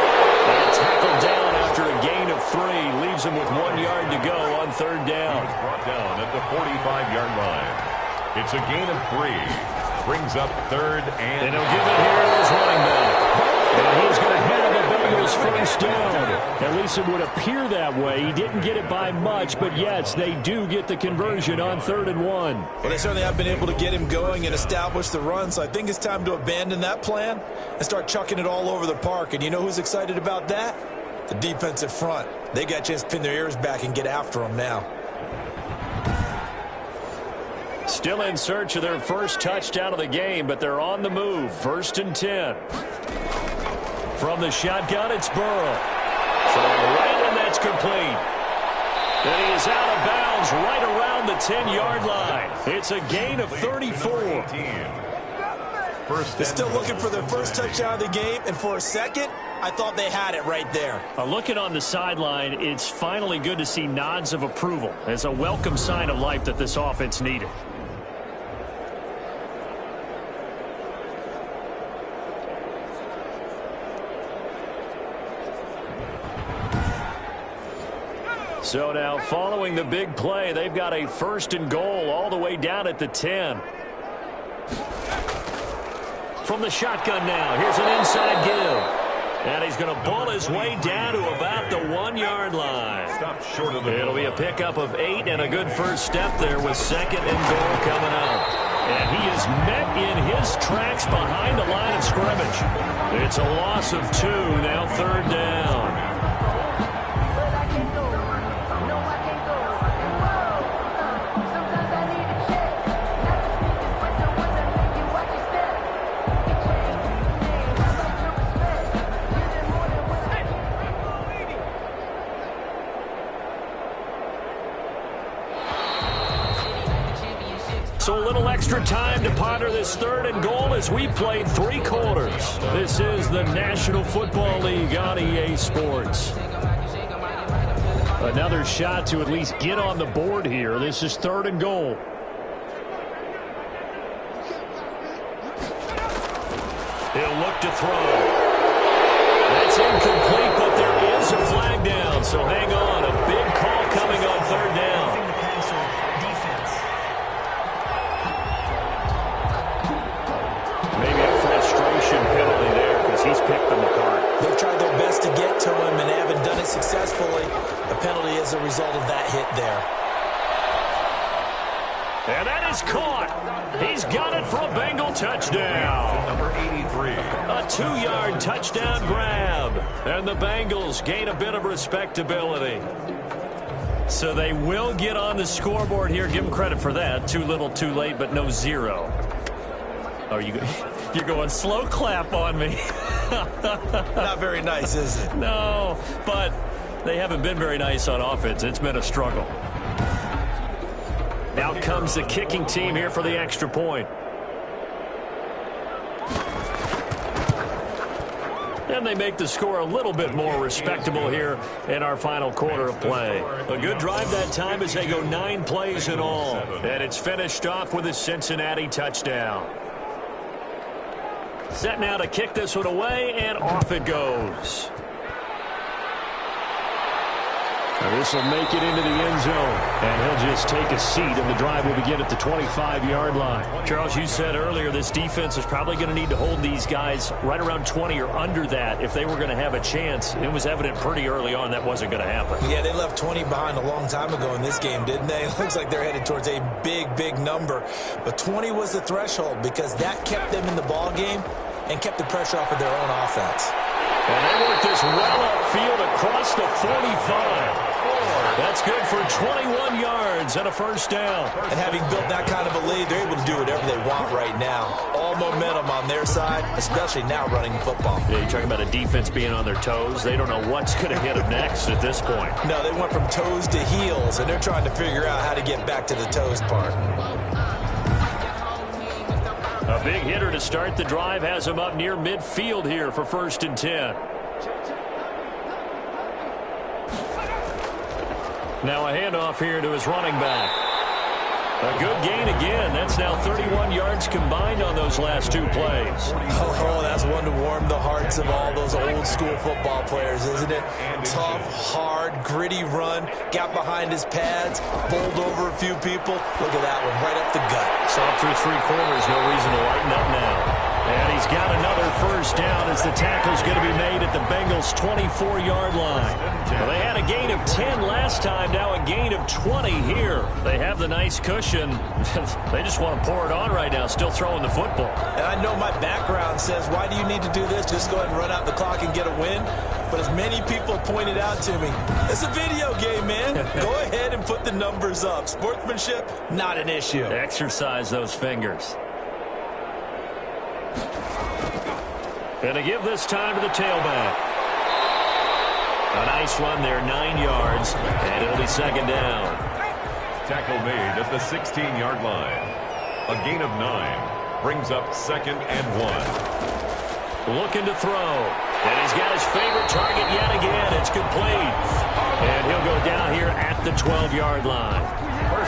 And tackled down after a gain of 3. Leaves him with 1 yard to go on 3rd down. He's brought down at the 45-yard line. It's a gain of 3. Brings up 3rd and he'll give it here to his running back. And he's going to have the Bengals first down. At least it would appear that way. He didn't get it by much, but yes, they do get the conversion on 3rd and 1. Well, they certainly have been able to get him going and establish the run, so I think it's time to abandon that plan and start chucking it all over the park. And you know who's excited about that? The defensive front. They got a chance to pin their ears back and get after him now. Still in search of their first touchdown of the game, but they're on the move. 1st and 10. From the shotgun, it's Burrow. From right, and that's complete. And he is out of bounds right around the 10-yard line. It's a gain of 34. They're still looking for their first touchdown of the game, and for a second, I thought they had it right there. Looking on the sideline, it's finally good to see nods of approval. It's a welcome sign of life that this offense needed. So now, following the big play, they've got a 1st and goal all the way down at the 10. From the shotgun now, here's an inside give. And he's going to pull his way down to about the 1-yard line. Stop short of the It'll be a pickup of 8 and a good first step there with 2nd and goal coming up. And he is met in his tracks behind the line of scrimmage. It's a loss of 2, now 3rd down. So a little extra time to ponder this 3rd and goal as we played 3 quarters. This is the National Football League on EA Sports. Another shot to at least get on the board here. This is 3rd and goal. He'll look to throw. That's incomplete, but there is a flag down. So hang on. A big call coming on 3rd down. Penalty there because he's picked them apart. They've tried their best to get to him and haven't done it successfully. The penalty is a result of that hit there. And that is caught. He's got it for a Bengal touchdown. Number 83. A 2-yard touchdown grab. And the Bengals gain a bit of respectability. So they will get on the scoreboard here. Give them credit for that. Too little, too late, but no 0. Oh, you're going slow clap on me. Not very nice, is it? No, but they haven't been very nice on offense. It's been a struggle. Now comes the kicking team here for the extra point. And they make the score a little bit more respectable here in our final quarter of play. A good drive that time as they go 9 plays in all. And it's finished off with a Cincinnati touchdown. Set now to kick this one away, and off it goes. Now this will make it into the end zone, and he'll just take a seat, and the drive will begin at the 25-yard line. Charles, you said earlier this defense is probably going to need to hold these guys right around 20 or under that if they were going to have a chance. It was evident pretty early on that wasn't going to happen. Yeah, they left 20 behind a long time ago in this game, didn't they? It looks like they're headed towards a big number. But 20 was the threshold because that kept them in the ball game and kept the pressure off of their own offense. And they work this well upfield across the 45. That's good for 21 yards and a first down. And having built that kind of a lead, they're able to do whatever they want right now. All momentum on their side, especially now running football. Yeah, you're talking about a defense being on their toes. They don't know what's going to hit them next at this point. No, they went from toes to heels, and they're trying to figure out how to get back to the toes part. A big hitter to start the drive has him up near midfield here for 1st and 10. Now a handoff here to his running back. A good gain again. That's now 31 yards combined on those last 2 plays. Oh, that's one to warm the hearts of all those old school football players, isn't it? Tough, hard, gritty run. Got behind his pads, bowled over a few people. Look at that one, right up the gut. Saw through 3 quarters. No reason to lighten up now. And he's got another first down as the tackle's going to be made at the Bengals' 24-yard line. Well, they had a gain of 10 last time, now a gain of 20 here. They have the nice cushion. They just want to pour it on right now, still throwing the football. And I know my background says, why do you need to do this? Just go ahead and run out the clock and get a win. But as many people pointed out to me, it's a video game, man. Go ahead and put the numbers up. Sportsmanship, not an issue. Exercise those fingers. And to give this time to the tailback. A nice run there, 9 yards, and it'll be 2nd down. Tackle made at the 16-yard line. A gain of 9 brings up 2nd and 1. Looking to throw. And he's got his favorite target yet again. It's complete. And he'll go down here at the 12-yard line.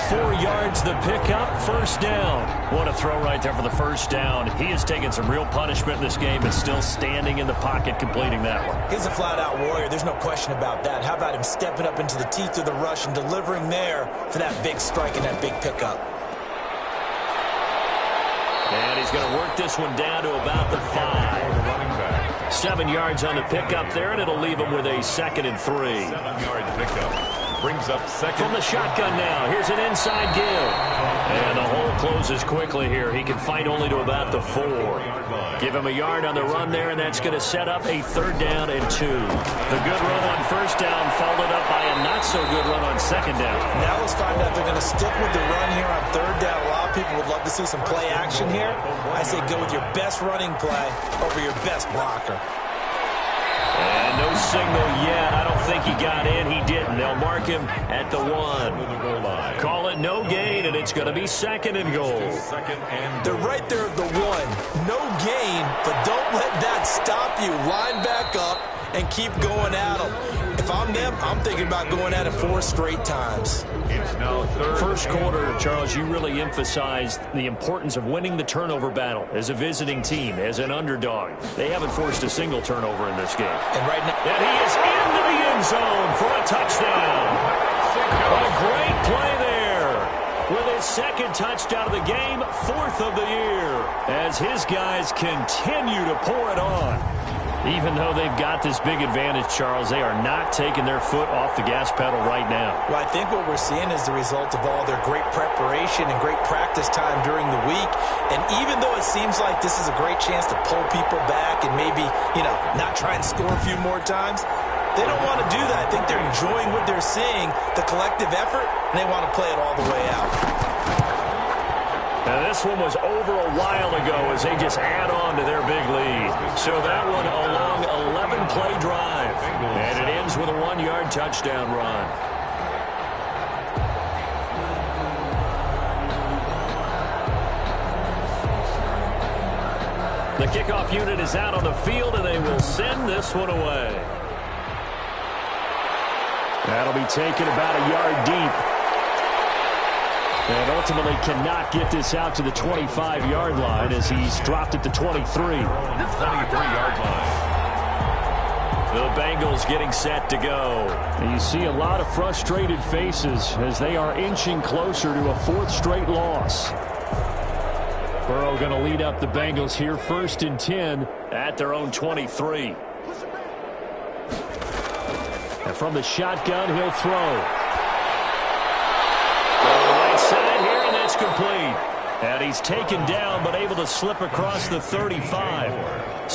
4 yards the pickup, 1st down. What a throw right there for the 1st down. He has taken some real punishment in this game, but still standing in the pocket completing that one. He's a flat-out warrior. There's no question about that. How about him stepping up into the teeth of the rush and delivering there for that big strike and that big pickup. And he's going to work this one down to about the 5. 7 yards on the pickup there, and it'll leave him with a 2nd and 3. 7-yard pickup. Brings up 2nd. From the shotgun now. Here's an inside give. And the hole closes quickly here. He can fight only to about the 4. Give him a yard on the run there, and that's going to set up a 3rd down and 2. The good run on 1st down followed up by a not-so-good run on 2nd down. Now let's find out if they're going to stick with the run here on 3rd down. A lot of people would love to see some play action here. I say go with your best running play over your best blocker. And no signal yet. I don't think he got in. He didn't. They'll mark him at the 1. Call it no gain, and it's going to be 2nd and goal. They're right there at the 1. No gain, but don't let that stop you. Line back up and keep going at them. If I'm them, I'm thinking about going at it 4 straight times. It's now 3rd. First quarter, Charles, you really emphasized the importance of winning the turnover battle as a visiting team, as an underdog. They haven't forced a single turnover in this game. And right now, And he is into the end zone for a touchdown. A great play there. With his 2nd touchdown of the game, 4th of the year. As his guys continue to pour it on. Even though they've got this big advantage, Charles, they are not taking their foot off the gas pedal right now. well, I think what we're seeing is the result of all their great preparation and great practice time during the week. And even though it seems like this is a great chance to pull people back and maybe, not try and score a few more times, they don't want to do that. I think they're enjoying what they're seeing, the collective effort, and they want to play it all the way out. Now, this one was over a while ago as they just add on to their big lead. So that one a long 11-play drive. And it ends with a 1-yard touchdown run. The kickoff unit is out on the field, and they will send this one away. That'll be taken about a yard deep. And ultimately cannot get this out to the 25-yard line as he's dropped at the 23. 23-yard line. The Bengals getting set to go. And you see a lot of frustrated faces as they are inching closer to a 4th straight loss. Burrow going to lead up the Bengals here, 1st and 10 at their own 23. And from the shotgun, he'll throw. Side here, and that's complete. And he's taken down, but able to slip across the 35.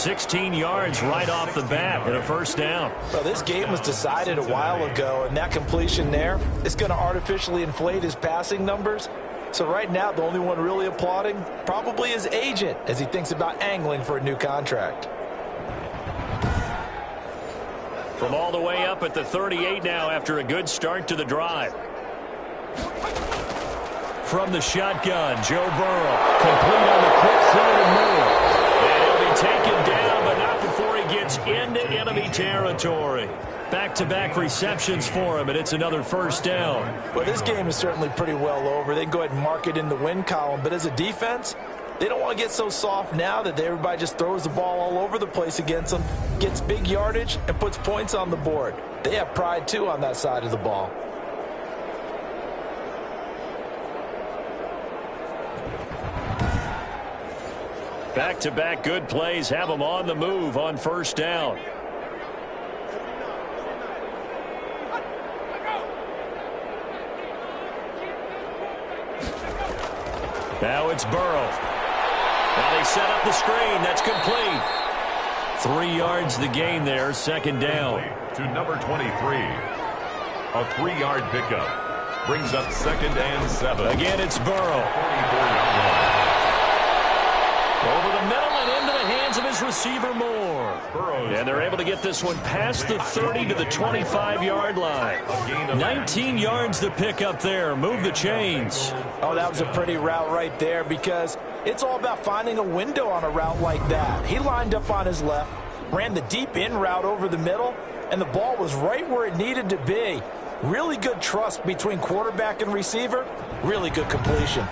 16 yards right off the bat and a first down. Well, this game was decided a while ago, and that completion there is going to artificially inflate his passing numbers. So right now, the only one really applauding probably his agent as he thinks about angling for a new contract. From all the way up at the 38 now after a good start to the drive. From the shotgun, Joe Burrow. Complete on the quick throw to Moore. And he'll be taken down, but not before he gets into enemy territory. Back-to-back receptions for him, and it's another first down. Well, this game is certainly pretty well over. They can go ahead and mark it in the win column, but as a defense, they don't want to get so soft now that everybody just throws the ball all over the place against them, gets big yardage, and puts points on the board. They have pride, too, on that side of the ball. Back-to-back good plays have them on the move on first down. Now it's Burrow. Now they set up the screen. That's complete. 3 yards the gain there, second down. To number 23. A 3-yard pickup. Brings up second and 7. Again, it's Burrow. 44-yard line. Over the middle and into the hands of his receiver, Moore. And they're able to get this one past the 30 to the 25-yard line. 19 yards to pick up there. Move the chains. Oh, that was a pretty route right there because it's all about finding a window on a route like that. He lined up on his left, ran the deep in route over the middle, and the ball was right where it needed to be. Really good trust between quarterback and receiver. Really good completion.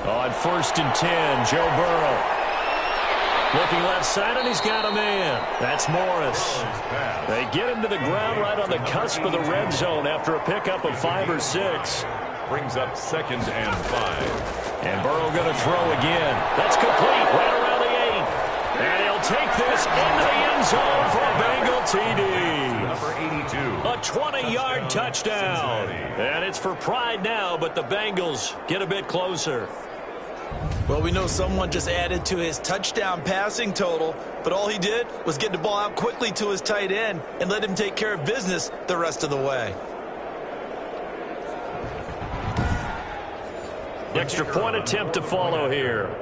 On first and 10, Joe Burrow. Looking left side, and he's got a man. That's Morris. They get him to the ground right on the cusp of the red zone after a pickup of 5 or 6. Brings up second and 5. And Burrow going to throw again. That's complete right around the 8. And he'll take this into the end zone for a Bengal TD. Number 82. A 20-yard touchdown. And it's for pride now, but the Bengals get a bit closer. Well, we know someone just added to his touchdown passing total, but all he did was get the ball out quickly to his tight end and let him take care of business the rest of the way. Extra point attempt to follow here.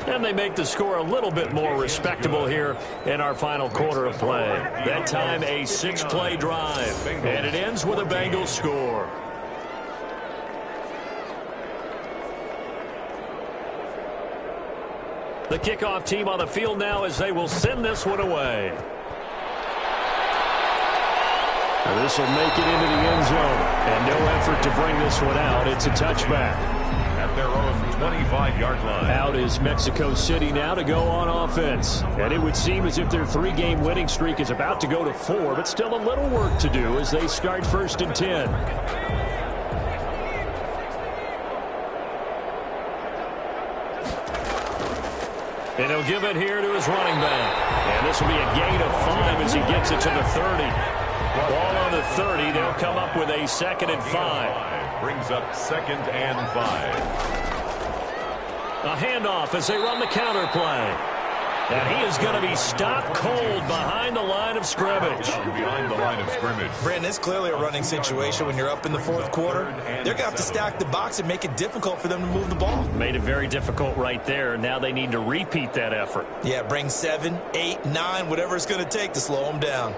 And they make the score a little bit more respectable here in our final quarter of play. That time a 6-play drive. And it ends with a Bengals score. The kickoff team on the field now as they will send this one away. This will make it into the end zone. And no effort to bring this one out. It's a touchback. At their own 25-yard line. Out is Mexico City now to go on offense. And it would seem as if their 3-game winning streak is about to go to 4, but still a little work to do as they start first and 10. And he'll give it here to his running back. And this will be a gain of 5 as he gets it to the 30. Ball on the 30. They'll come up with a second and 5. Brings up second and 5. A handoff as they run the counter play. And he is going to be stopped cold behind the line of scrimmage. Behind the line of scrimmage. Brandon, it's clearly a running situation when you're up in the fourth quarter. They're going to have to stack the box and make it difficult for them to move the ball. Made it very difficult right there. Now they need to repeat that effort. Yeah, bring 7, 8, 9, whatever it's going to take to slow them down.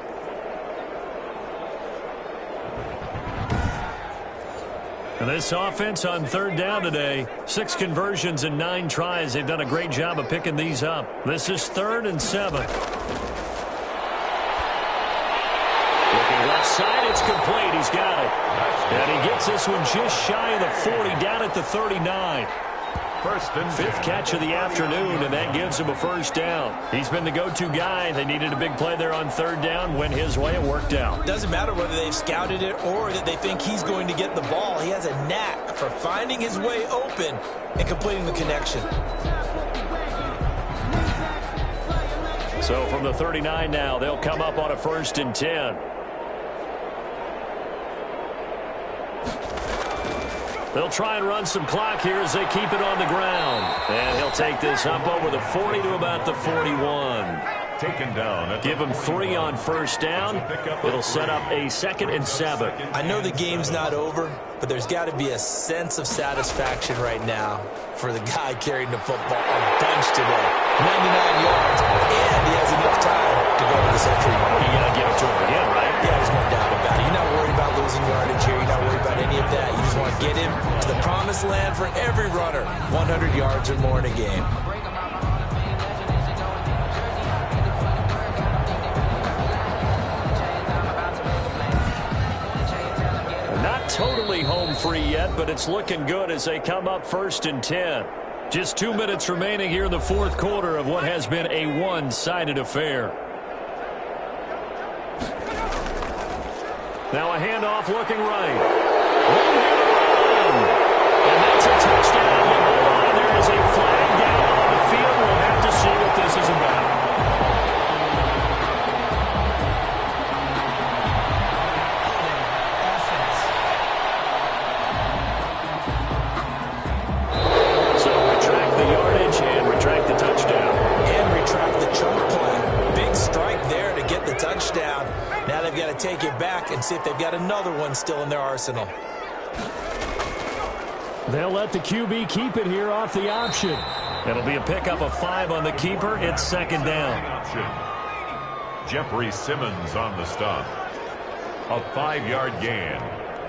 And this offense on third down today, 6 conversions and 9 tries. They've done a great job of picking these up. This is 3rd and 7. Looking left side, it's complete. He's got it. And he gets this one just shy of the 40, down at the 39. First and 5th catch of the afternoon, and that gives him a first down. He's been the go-to guy. They needed a big play there on third down. Went his way. It worked out. Doesn't matter whether they've scouted it or that they think he's going to get the ball. He has a knack for finding his way open and completing the connection. So from the 39 now, they'll come up on a 1st and 10. They'll try and run some clock here as they keep it on the ground. And he'll take this up over the 40 to about the 41. Taken down. Give him 3 on 1st down. It'll set up a 2nd and 7. I know the game's not over, but there's got to be a sense of satisfaction right now for the guy carrying the football a bunch today. 99 yards, and he has enough time to go to the century mark. You got to give it to him again, right? Yeah, there's no doubt about it. You're not worried about losing yardage here. You're not worried about any of that. You just want to get him to the promised land for every runner. 100 yards or more in a game. Totally home free yet, but it's looking good as they come up 1st and 10. Just 2 minutes remaining here in the 4th quarter of what has been a one-sided affair. Now a handoff looking right. And that's a touchdown. There is a flag down on the field. We'll have to see what this is about. Now they've got to take it back and see if they've got another one still in their arsenal. They'll let the QB keep it here off the option. It'll be a pickup of 5 on the keeper. It's 2nd down. Jeffrey Simmons on the stop. A 5-yard gain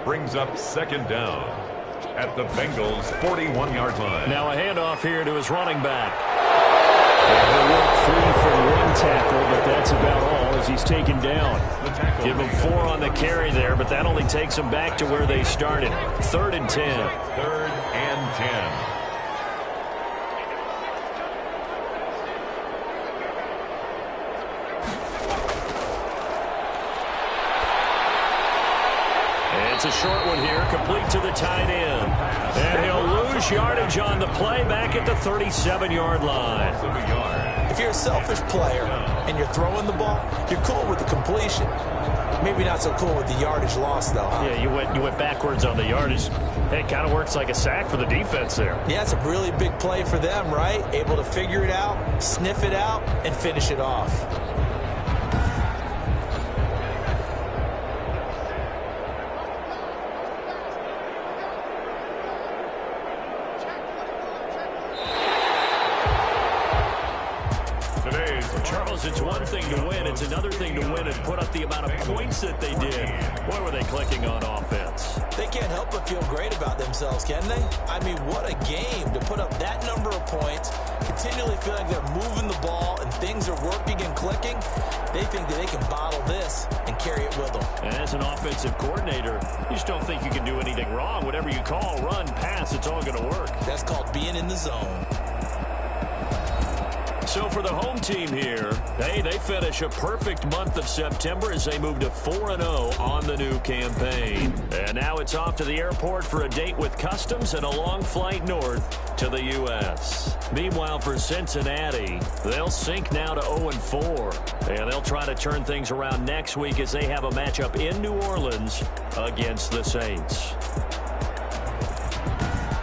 brings up 2nd down at the Bengals' 41-yard line. Now a handoff here to his running back. He'll work free from 1 tackle, but that's about all as he's taken down. Give him 4 on the carry there, but that only takes them back to where they started. 3rd and 10. 3rd and 10. It's a short one here, complete to the tight end. And he'll lose yardage on the play back at the 37-yard line. If you're a selfish player and you're throwing the ball, you're cool with the completion. Maybe not so cool with the yardage loss, though, huh? Yeah, you went backwards on the yardage. It kind of works like a sack for the defense there. Yeah, it's a really big play for them, right? Able to figure it out, sniff it out, and finish it off. Charles, it's one thing to win. It's another thing to win and put up the amount of points that they did. Boy, were they clicking on offense. They can't help but feel great about themselves, can they? I mean, what a game to put up that number of points, continually feel like they're moving the ball and things are working and clicking. They think that they can bottle this and carry it with them. And as an offensive coordinator, you just don't think you can do anything wrong. Whatever you call, run, pass, it's all going to work. That's called being in the zone. So for the home team here, hey, they finish a perfect month of September as they move to 4-0 on the new campaign. And now it's off to the airport for a date with Customs and a long flight north to the U.S. Meanwhile, for Cincinnati, they'll sink now to 0-4. And they'll try to turn things around next week as they have a matchup in New Orleans against the Saints.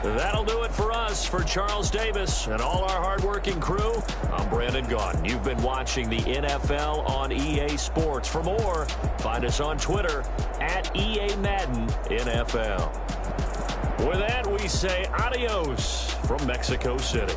That'll do it for us. For Charles Davis and all our hardworking crew, I'm Brandon Gaudin. You've been watching the NFL on EA Sports. For more, find us on Twitter at EA Madden NFL. With that, we say adios from Mexico City.